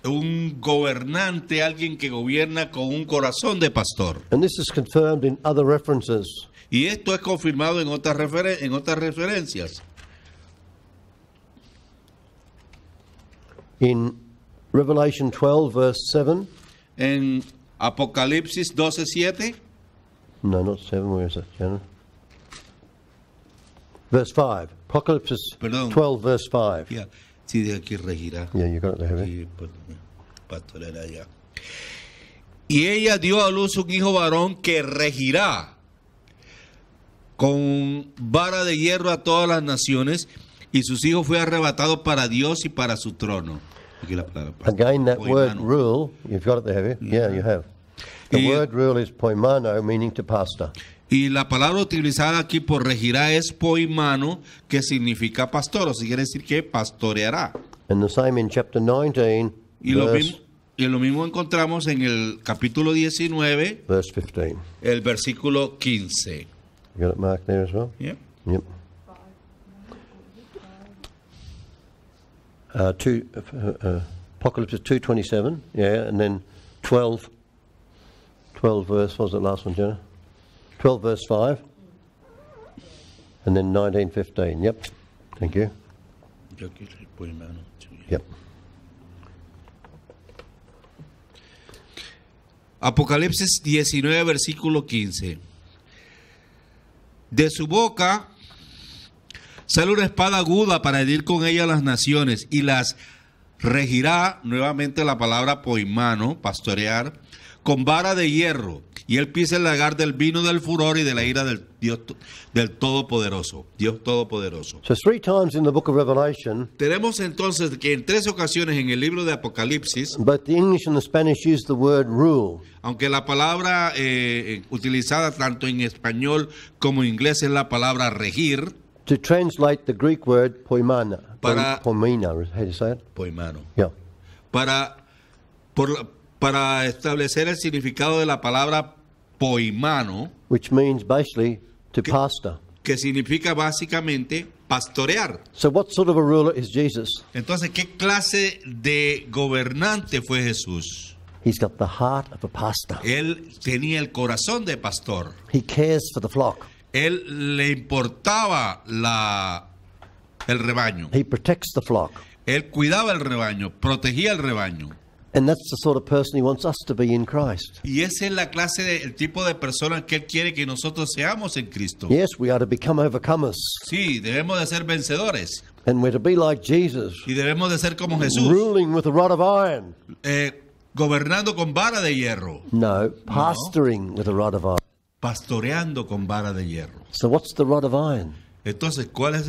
Un gobernante, alguien que gobierna con un corazón de pastor. And this is confirmed in other references. Y esto es confirmado en otras referencias. In Revelation 12, verse 7. En Apocalipsis 12:7. No, not 7. Where is it, Shannon? Verse 5. Apocalypse Perdón. 12, verse 5. Ya, sí, de aquí regirá. Yeah, you got it there, have you? Sí, pues, pastoreará ya. Y ella dio a luz un hijo varón que regirá con vara de hierro a todas las naciones, y sus hijos fue arrebatado para Dios y para su trono. Aquí la palabra, Again, that word poimano. rule, you've got it there, have you? Yeah, you have. The Y- word rule is poimano, meaning to pastor. Y la palabra utilizada aquí por regirá es poimano, que significa pastor, o sea, quiere decir que pastoreará. And the same in chapter 19, Y lo mismo encontramos en el capítulo 19, verse 15. el versículo 15. You got it marked there as well? Yep. Yep. Apocalypse 2:27, yeah, and then 12 verse, what was the last one, Jenna? 12 verse 5, and then 19:15, yep, thank you, Yo aquí el poimano, sí. yep. Apocalipsis 19, versículo 15. De su boca sale una espada aguda para herir con ella a las naciones y las regirá, nuevamente la palabra poimano, pastorear, con vara de hierro. Y él pisa el lagar del vino del furor y de la ira del Dios del Todopoderoso. Dios Todopoderoso. So 3 times in the book of Revelation, Tenemos entonces que en 3 ocasiones en el libro de Apocalipsis, both the English and the Spanish use the word rule. aunque la palabra utilizada tanto en español como en inglés es la palabra regir, To translate the Greek word poimana. Para- Poimina, how do you say it? poimano, Yeah. para establecer el significado de la palabra poimano, Which means basically to ¿Qué? pastor. que significa básicamente pastorear. So what sort of a ruler is Jesus? Entonces, ¿qué clase de gobernante fue Jesús? He's got the heart of a pastor. Él tenía el corazón de pastor. He cares for the flock. Él le importaba el rebaño. He protects the flock. Él cuidaba el rebaño, protegía el rebaño. And that's the sort of person he wants us to be in Christ. Y esa es la clase el tipo de persona que él quiere que nosotros seamos en Cristo. Yes, we are to become overcomers. Sí, debemos de ser vencedores. And we're to be like Jesus, Y debemos de ser como Jesús, ruling with a rod of iron. gobernando con vara de hierro, No, pastoring with a rod of iron. pastoreando con vara de hierro. So what's the rod of iron? Entonces, ¿cuál es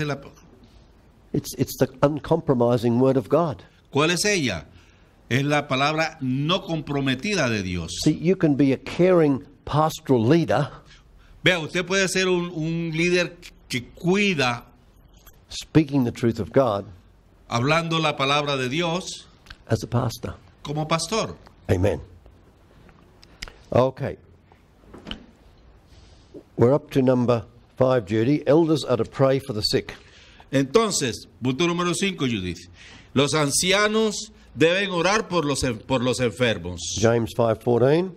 It's the uncompromising word of God. ¿cuál es ella? Es la palabra no comprometida de Dios. See, you can be a caring pastoral leader, Vea, usted puede ser un líder que cuida, speaking the truth of God, hablando la palabra de Dios, as a pastor. como pastor. Amen. Okay. We're up to number 5, Judy. Elders are to pray for the sick. Entonces, punto número 5, Judith. Los ancianos deben orar por los enfermos. James 5:14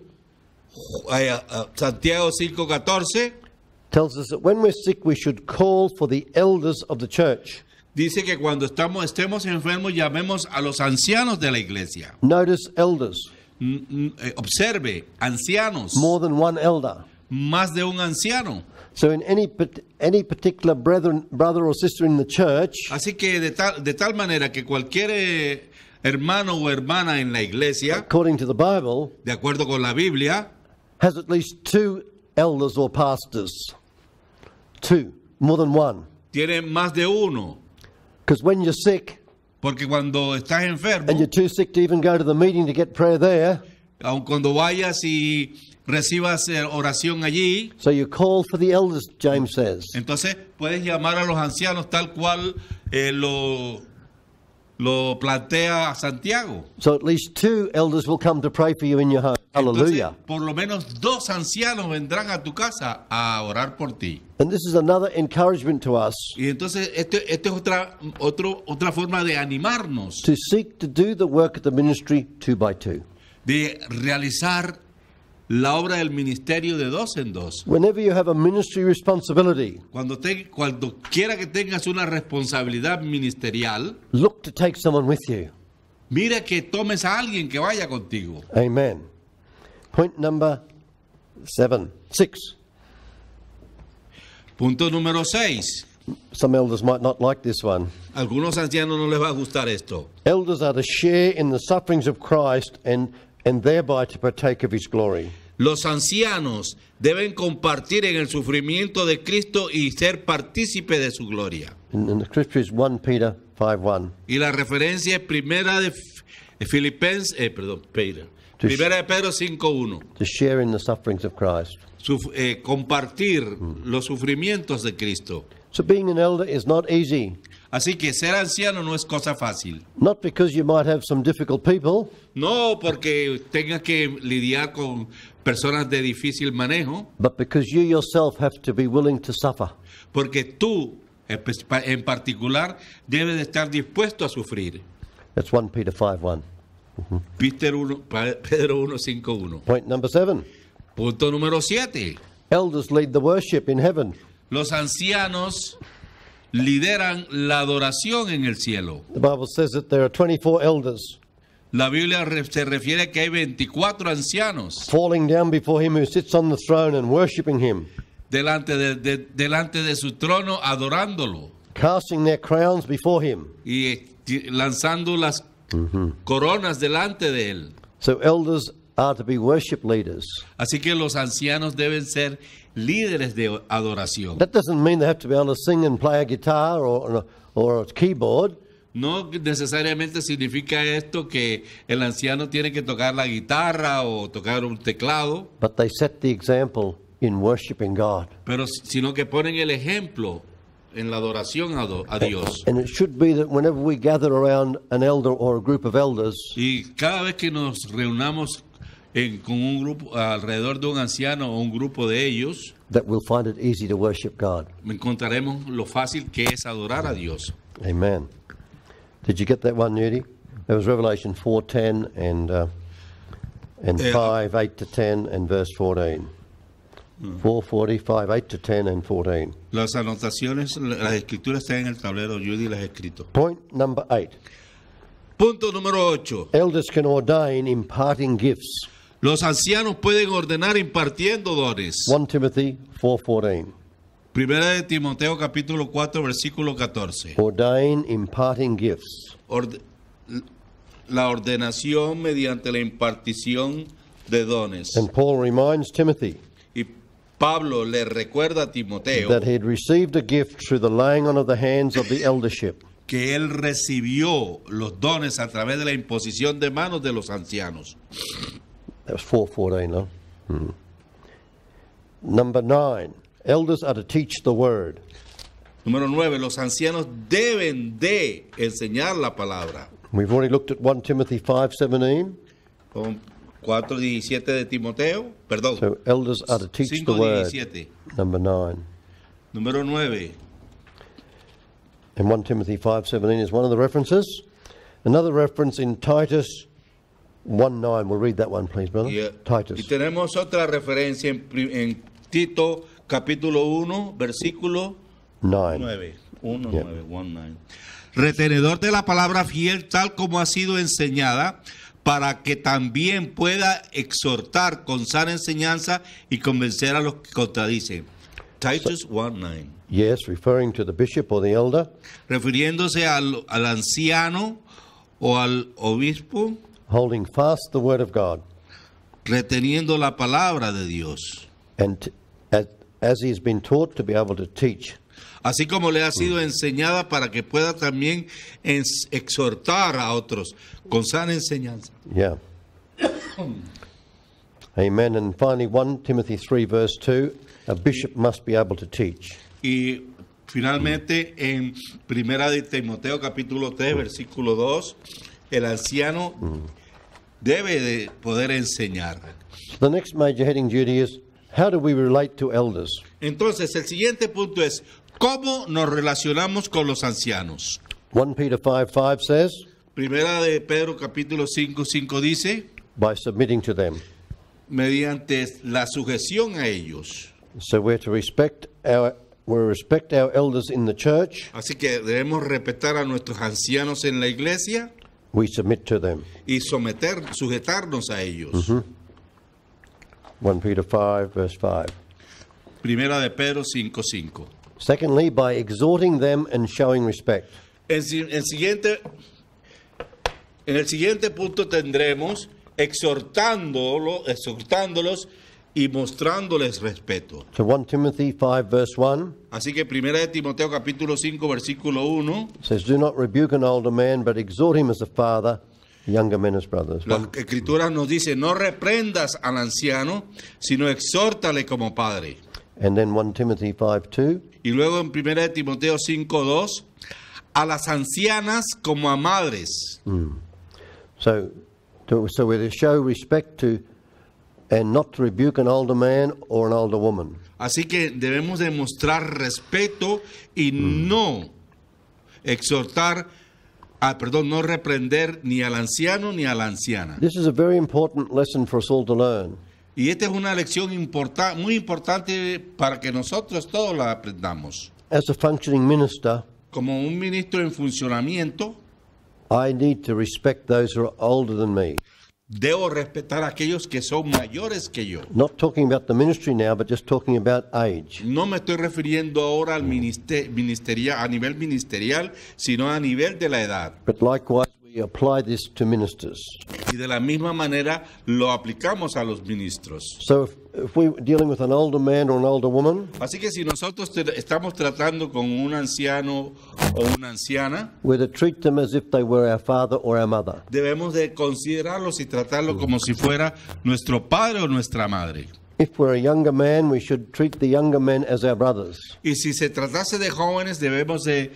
Santiago 5:14 tells us that when we're sick, we should call for the elders of the church. dice que cuando estemos enfermos llamemos a los ancianos de la iglesia. Notice elders, Observe, ancianos, more than one elder. más de un anciano. So in any particular brother or sister in the church, Así que de tal manera que cualquier hermano o hermana en la iglesia, according to the Bible, de acuerdo con la Biblia, has at least 2 elders or pastors. 2, more than one. tiene más de uno. Because when you're sick, Porque cuando estás enfermo, and you're too sick to even go to the meeting to get prayer there, aun cuando vayas y recibas oración allí, so you call for the elders, James says. entonces puedes llamar a los ancianos tal cual lo plantea Santiago. So at least 2 elders will come to pray for you in your home. Hallelujah. Entonces, por lo menos 2 ancianos vendrán a tu casa a orar por ti. And this is another encouragement to us Y entonces, esto es otra forma de animarnos, to seek to do the work of the ministry 2 by 2. de realizar la obra del ministerio de 2 en 2. Whenever you have a ministry responsibility, Cuando quiera que tengas una responsabilidad ministerial, look to take someone with you. mira que tomes a alguien que vaya contigo. Amen. Point number 6. Punto número 6. Some elders might not like this one. Algunos ancianos no les va a gustar esto. Elders are to share in the sufferings of Christ and thereby to partake of his glory. Los ancianos deben compartir en el sufrimiento de Cristo y ser partícipe de su gloria. And the scripture is 1 Peter 5:1. Y la referencia es primera de Primera de Pedro 5:1. To share in the sufferings of Christ. Compartir los sufrimientos de Cristo. So being an elder is not easy. Así que ser anciano no es cosa fácil. Not because you might have some difficult people, No porque tengas que lidiar con personas de difícil manejo, but because you yourself have to be willing to suffer. porque tú en particular debes de estar dispuesto a sufrir. That's 1 Peter 5:1. Pedro 1:5:1. Point number 7. Punto número 7. Elders lead the worship in heaven. Los ancianos lideran la adoración en el cielo. The Bible says that there are 24 elders La Biblia se refiere a que hay 24 ancianos falling down before him who sits on the throne and worshiping him. delante de su trono adorándolo casting their crowns before him. y lanzando las coronas delante de él. So elders are to be worship leaders. Así que los ancianos deben ser líderes de adoración. That doesn't mean they have to be able to sing and play a guitar or a keyboard. No necesariamente significa esto que el anciano tiene que tocar la guitarra o tocar un teclado, But they set the example in worshiping God. pero sino que ponen el ejemplo en la adoración a Dios. And it should be that whenever we gather around an elder or a group of elders, Y cada vez que nos reunamos con un grupo alrededor de un anciano o un grupo de ellos, that we'll find it easy to worship God. encontraremos lo fácil que es adorar a Dios. Amen. Did you get that one, Nudie? That was Revelation 4:10 and 5:8 to 10 and verse 14. 4:40, 5:8 to 10 and 14. Las anotaciones, las escrituras están en el tablero, Judy las ha escrito. Point number 8. Punto número 8. Elders can ordain imparting gifts. Los ancianos pueden ordenar impartiendo dones. 1 Timothy 4:14. Primera de Timoteo capítulo 4 versículo 14. Ordain imparting gifts. La ordenación mediante la impartición de dones. And Paul reminds Timothy Y Pablo le recuerda a Timoteo that he had received a gift through the laying on of the hands of the eldership. que él recibió los dones a través de la imposición de manos de los ancianos. That was 4:14, no? Number 9. Elders are to teach the word. Número 9. Los ancianos deben de enseñar la palabra. We've already looked at 1 Timothy 5:17. 4:17 de Timoteo, perdón. So elders are to teach the word. 5:17. Number 9. Número 9. And 1 Timothy 5:17 is one of the references. Another reference in Titus 1:9. We'll read that one, please, brother. Y Titus. tenemos otra referencia en Tito capítulo 1, versículo 9. 9. 1, Yeah. 9, 1, 9. Retenedor de la palabra fiel tal como ha sido enseñada, para que también pueda exhortar con sana enseñanza y convencer a los que contradicen. Titus 1:9. Yes, referring to the bishop or the elder, Refiriéndose al anciano o al obispo, holding fast the word of God, reteniendo la palabra de Dios. and as he has been taught to be able to teach. Así como le ha sido enseñada para que pueda también exhortar a otros con sana enseñanza. Yeah. Amen. And finally, 1 Timothy 3 verse 2, a bishop must be able to teach. Y finalmente en Primera de Timoteo capítulo 3 versículo 2, el anciano debe de poder enseñar. So the next major heading, Judy, is how do we relate to elders? Entonces el siguiente punto es ¿cómo nos relacionamos con los ancianos? 1 Peter 5:5 says, Primera de Pedro capítulo 5:5 dice, by submitting to them. mediante la sujeción a ellos. So we're to respect our elders in the church. Así que debemos respetar a nuestros ancianos en la iglesia We submit to them. y sujetarnos a ellos. 1 Peter 5 verse 5. Primera de Pedro 5:5. Secondly, by exhorting them and showing respect. En el siguiente punto tendremos exhortándolos y mostrándoles respeto. So 1 Timothy 5 verse 1 Así que Primera de Timoteo capítulo 5 versículo 1, says, do not rebuke an older man, but exhort him as a father, younger men as brothers. las escrituras nos dice, no reprendas al anciano, sino exhórtale como padre. And then 1 Timothy 5:2, Y luego en Primera de Timoteo 5:2, a las ancianas como a madres. so we're to show respect to and not to rebuke an older man or an older woman. Así que debemos demostrar respeto y no no reprender ni al anciano ni a la anciana. This is a very important lesson for us all to learn. Y esta es una lección muy importante para que nosotros todos la aprendamos. As a functioning minister, Como un ministro en funcionamiento, I need to respect those who are older than me. Debo respetar a aquellos que son mayores que yo. Not talking about the ministry now, but just talking about age. No me estoy refiriendo ahora al a nivel ministerial, sino a nivel de la edad. But likewise, we apply this to ministers. Y de la misma manera lo aplicamos a los ministros. So if we're dealing with an older man or an older woman, Así que si nosotros estamos tratando con un anciano o una anciana, we're to treat them as if they were our father or our mother. debemos de considerarlos y tratarlos como si fuera nuestro padre o nuestra madre. If we're a younger man, we should treat the younger men as our brothers. Y si se tratase de jóvenes, debemos de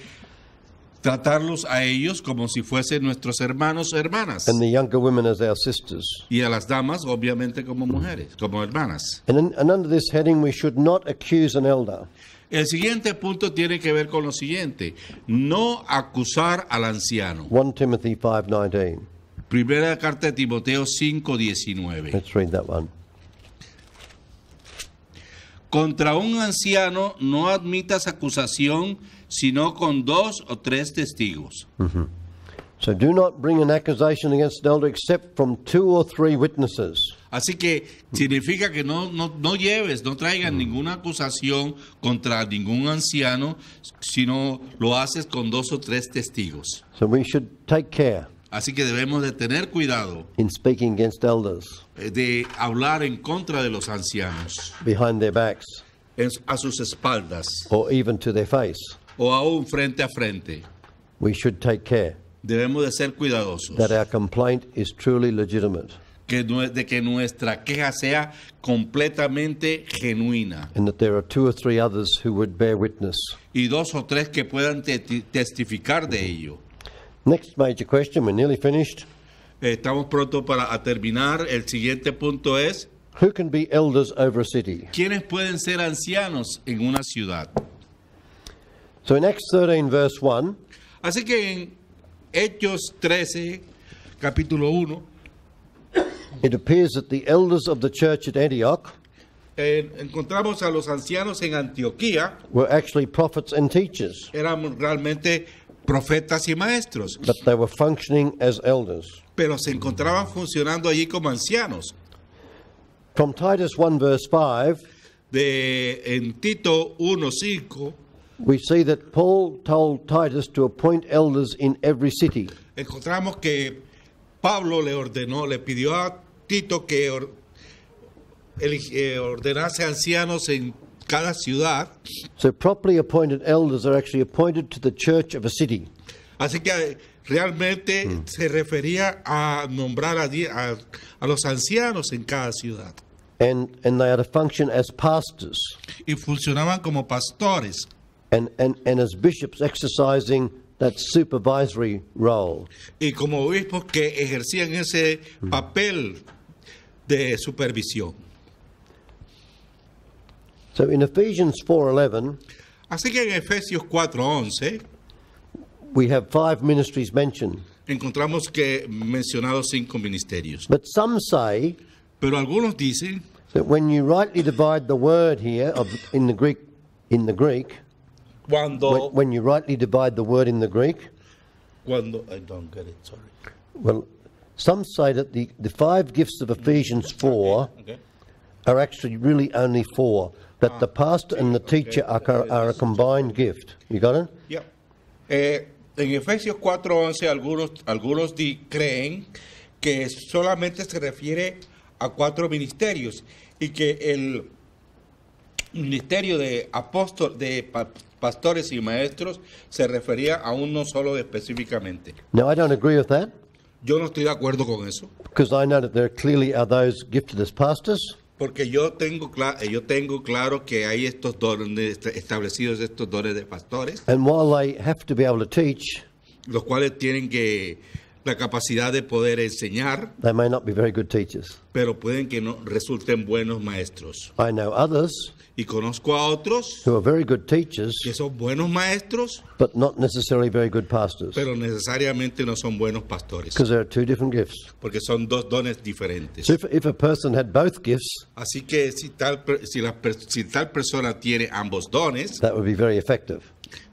tratarlos a ellos como si fuesen nuestros hermanos o hermanas. And the younger women as our sisters. Y a las damas, obviamente, como mujeres, como hermanas. And under this heading, we should not accuse an elder. El siguiente punto tiene que ver con lo siguiente: no acusar al anciano. 1 Timothy 5:19. Primera carta de Timoteo 5:19. Let's read that one. Contra un anciano no admitas acusación, sino con 2 o 3 testigos. So do not bring an accusation against an elder except from 2 or 3 witnesses. Así que significa que no traigan ninguna acusación contra ningún anciano, sino lo haces con 2 o 3 testigos. So we should take care Así que debemos de tener cuidado in speaking against elders de hablar en contra de los ancianos, behind their backs a sus espaldas or even to their face. o aún frente a frente. We should take care Debemos de ser cuidadosos that our complaint is truly legitimate de que nuestra queja sea completamente genuina and that there are 2 or 3 others who would bear witness. y 2 o 3 que puedan testificar de ello. Next major question, we're nearly finished. Estamos pronto para terminar. El siguiente punto es: Who can be elders over a city? ¿quiénes pueden ser ancianos en una ciudad? So in Acts 13 verse 1, Así que en Hechos 13, capítulo 1, it appears that the elders of the church at Antioch encontramos a los ancianos en Antioquía. were actually prophets and teachers, Eran realmente profetas y maestros, but they were functioning as elders. pero se encontraban funcionando allí como ancianos. From Titus 1 verse 5, En Tito 1:5 we see that Paul told Titus to appoint elders in every city. encontramos que Pablo le pidió a Tito que ordenase ancianos en cada ciudad. So properly appointed elders are actually appointed to the church of a city. Así que realmente se refería a nombrar a los ancianos en cada ciudad. And they are to function as pastors Y funcionaban como pastores and as bishops exercising that supervisory role. y como obispos que ejercían ese papel de supervisión. So in Ephesians 4:11, Así que en Efesios 4:11 we have 5 ministries mentioned. encontramos que mencionados 5 ministerios. But some say Pero algunos dicen, that when you rightly divide the word here in the Greek, cuando when you rightly divide the word in the Greek, I don't get it, sorry. well, some say that the 5 gifts of Ephesians 4 Okay. are actually really only 4, that the pastor and the teacher are a combined gift. You got it? Yeah. En Efesios 4:11 algunos creen que solamente se refiere a 4 ministerios y que el ministerio de pastores y maestros se refería a uno solo específicamente. Now, I don't agree with that, Yo no estoy de acuerdo con eso, because I know that there clearly are those gifted as pastors, porque yo tengo claro que hay estos dones establecidos, estos dones de pastores, and while they have to be able to teach, los cuales tienen la capacidad de poder enseñar, they may not be very good teachers. pero pueden que no resulten buenos maestros. I know others Y conozco a otros who are very good teachers, que son buenos maestros, but not necessarily very good pastors, pero necesariamente no son buenos pastores, because there are 2 different gifts. porque son 2 dones diferentes. So if a person had both gifts, Así que si tal persona tiene ambos dones, that would be very effective.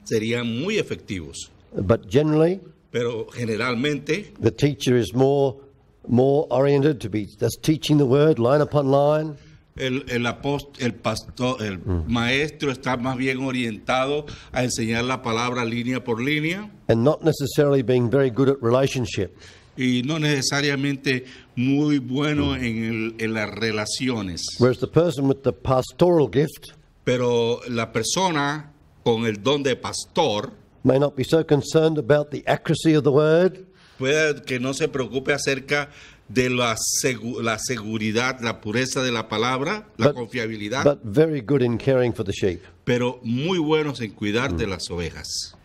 serían muy efectivos. But generally, Pero generalmente the teacher is more more oriented to be just teaching the word line upon line. El pastor, el maestro está más bien orientado a enseñar la palabra línea por línea And not necessarily being very good at relationship. y no necesariamente muy bueno en las relaciones. Whereas the person with the pastoral gift Pero la persona con el don de pastor may not be so concerned about the accuracy of the word, puede que no se preocupe acerca de la seguridad, la pureza de la palabra, la confiabilidad, but very good in caring for the sheep. pero muy buenos en cuidar de las ovejas.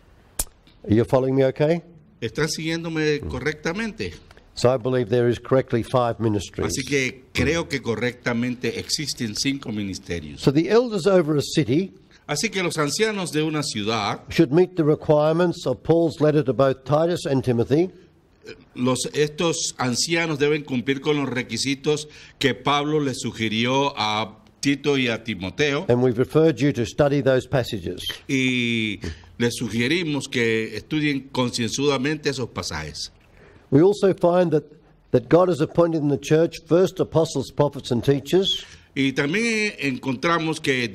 Are you following me okay? ¿Están siguiéndome correctamente? So I believe there is correctly 5 ministries. Así que creo que correctamente existen 5 ministerios. So the elders over a city Así que los ancianos de una ciudad, should meet the requirements of Paul's letter to both Titus and Timothy, estos ancianos deben cumplir con los requisitos que Pablo le sugirió a Tito y a Timoteo, and we've referred you to study those passages. y les sugerimos que estudien concienzudamente esos pasajes. We also find that God has appointed in the church first apostles, prophets, and teachers, Y también encontramos que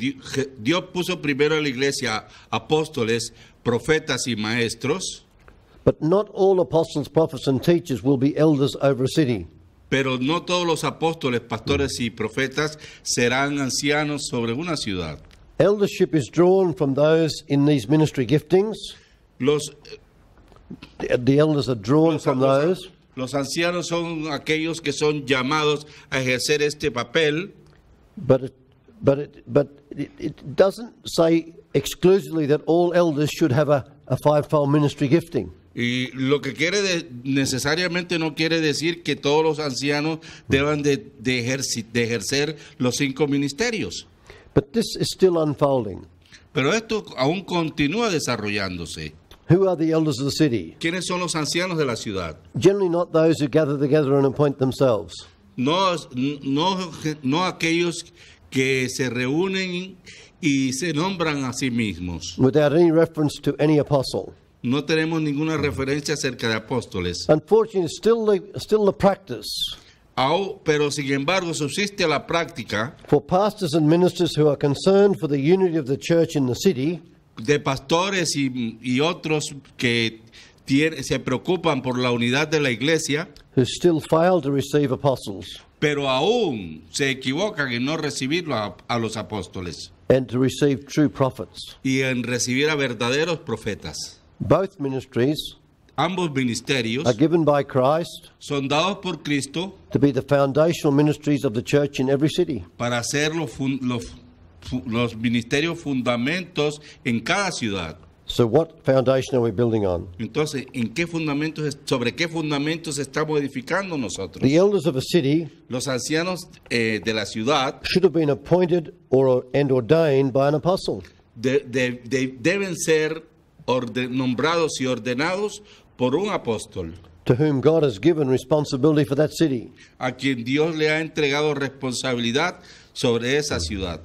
Dios puso primero en la iglesia apóstoles, profetas y maestros, but not all apostles, prophets, and teachers will be elders over a city. pero no todos los apóstoles, pastores y profetas serán ancianos sobre una ciudad. Eldership is drawn from those in these ministry giftings. The elders are drawn from those. Los ancianos son aquellos que son llamados a ejercer este papel, But it doesn't say exclusively that all elders should have a fivefold ministry gifting. y lo que necesariamente no quiere decir que todos los ancianos deban de ejercer los 5 ministerios. But this is still unfolding. Pero esto aún continúa desarrollándose. Who are the elders of the city? ¿Quiénes son los ancianos de la ciudad? Generally not those who gather together and appoint themselves. No aquellos que se reúnen y se nombran a sí mismos. Without any reference to any apostle. No tenemos ninguna referencia acerca de apóstoles. Unfortunately, it's still the practice Pero sin embargo subsiste la práctica for pastors and ministers who are concerned for the unity of the church in the city de pastores y otros que se preocupan por la unidad de la iglesia, who still fail to receive apostles pero aún se equivocan en no recibirlo a los apóstoles and to receive true prophets. y en recibir a verdaderos profetas. Both ministries Ambos ministerios are given by Christ son dados por Cristo to be the foundational ministries of the church in every city. para ser los ministerios fundamentos en cada ciudad. So what foundation are we building on? Entonces, ¿sobre qué fundamentos estamos edificando nosotros? The elders of a city Los ancianos de la ciudad should have been appointed and ordained by an apostle. deben ser nombrados y ordenados por un apóstol, To whom God has given responsibility for that city. a quien Dios le ha entregado responsabilidad sobre esa ciudad.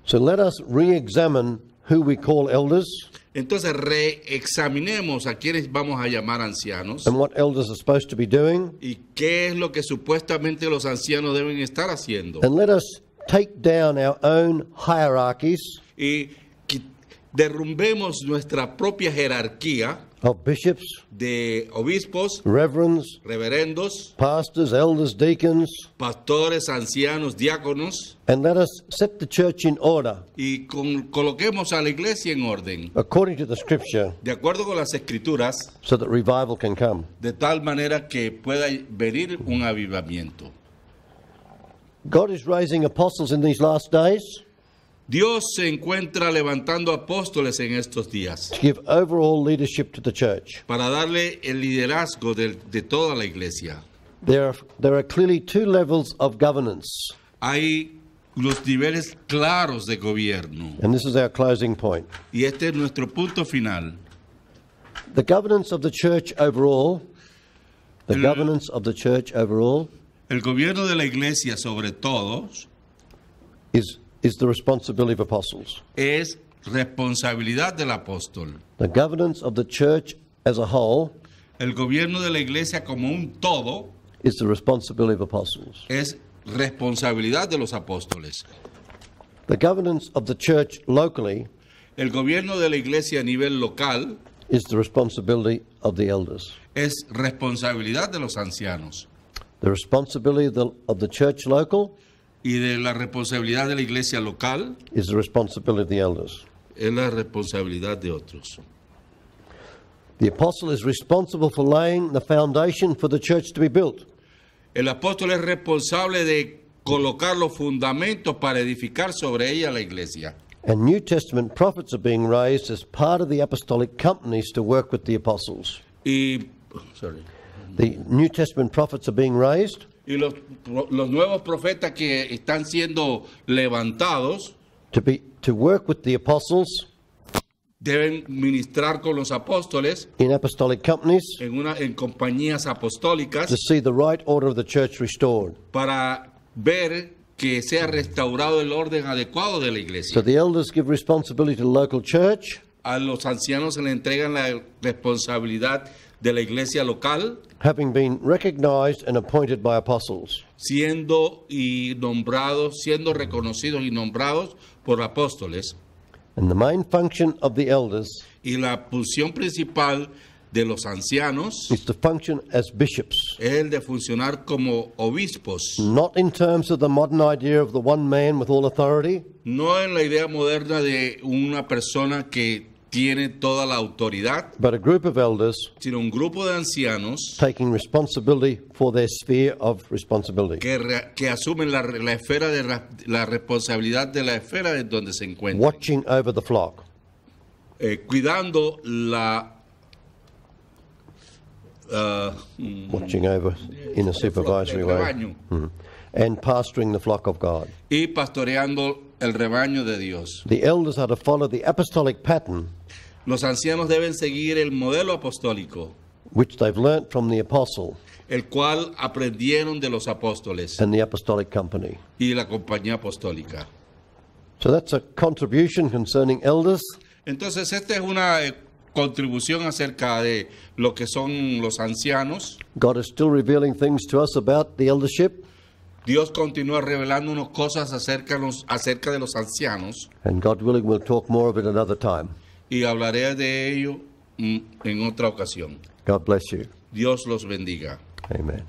So let us re-examine who we call elders Entonces, reexaminemos a quienes vamos a llamar ancianos and what elders are supposed to be doing, y qué es lo que supuestamente los ancianos deben estar haciendo. and let us take down our own hierarchies Y derrumbemos nuestra propia jerarquía of bishops, de obispos, reverends, reverendos, pastors, elders, deacons, pastores, ancianos, diáconos, and let us set the church in order y coloquemos a la iglesia en orden, according to the scripture de acuerdo con las escrituras, so that revival can come. de tal manera que pueda venir un avivamiento. God is raising apostles in these last days Dios se encuentra levantando apóstoles en estos días to give overall leadership to the church. para darle el liderazgo de toda la iglesia. There are clearly 2 levels of governance, Hay los niveles claros de gobierno and this is our closing point. y este es nuestro punto final. The governance of the church overall, El gobierno de la iglesia sobre todos is the responsibility of apostles. es responsabilidad del apóstol. The governance of the church as a whole El gobierno de la iglesia como un todo is the responsibility of apostles. es responsabilidad de los apóstoles. The governance of the church locally El gobierno de la iglesia a nivel local is the responsibility of the elders. es responsabilidad de los ancianos. The responsibility of the church local Y de la responsabilidad de la iglesia local is the responsibility of the elders. es la responsabilidad de otros. The apostle is responsible for laying the foundation for the church to be built. El apóstol es responsable de colocar los fundamentos para edificar sobre ella la iglesia. And New Testament prophets are being raised as part of the apostolic companies to work with the apostles. Y, The New Testament prophets are being raised y los nuevos profetas que están siendo levantados to work with the apostles deben ministrar con los apóstoles in apostolic companies en compañías apostólicas to see the right order of the church restored. para ver que sea restaurado el orden adecuado de la So iglesia. the elders give responsibility to the local church, A los ancianos se le entregan la responsabilidad de la iglesia local, having been recognized and appointed by apostles. siendo reconocidos y nombrados por apóstoles. And the main function of the elders Y la función principal de los ancianos is to function as bishops, es el de funcionar como obispos, not in terms of the modern idea of the one man with all authority, no en la idea moderna de una persona que tiene toda la autoridad, but a group of elders sino un grupo de ancianos taking responsibility for their sphere of responsibility. que asumen la esfera de la responsabilidad de la esfera en donde se encuentran, Watching over the flock. Cuidando la Watching over in a supervisory el way. rebaño And pastoring the flock of God. y pastoreando el rebaño de Dios. The elders are to follow the apostolic pattern Los ancianos deben seguir el modelo apostólico, which they've learnt from the apostle el cual aprendieron de los apóstoles and the apostolic company. y la compañía apostólica. So that's a contribution concerning elders. Entonces, esta es una contribución acerca de lo que son los ancianos. God is still revealing things to us about the eldership, Dios continúa revelándonos cosas acerca de los ancianos and God willing, we'll talk more of it another time. y hablaré de ello en otra ocasión. God bless you. Dios los bendiga. Amen.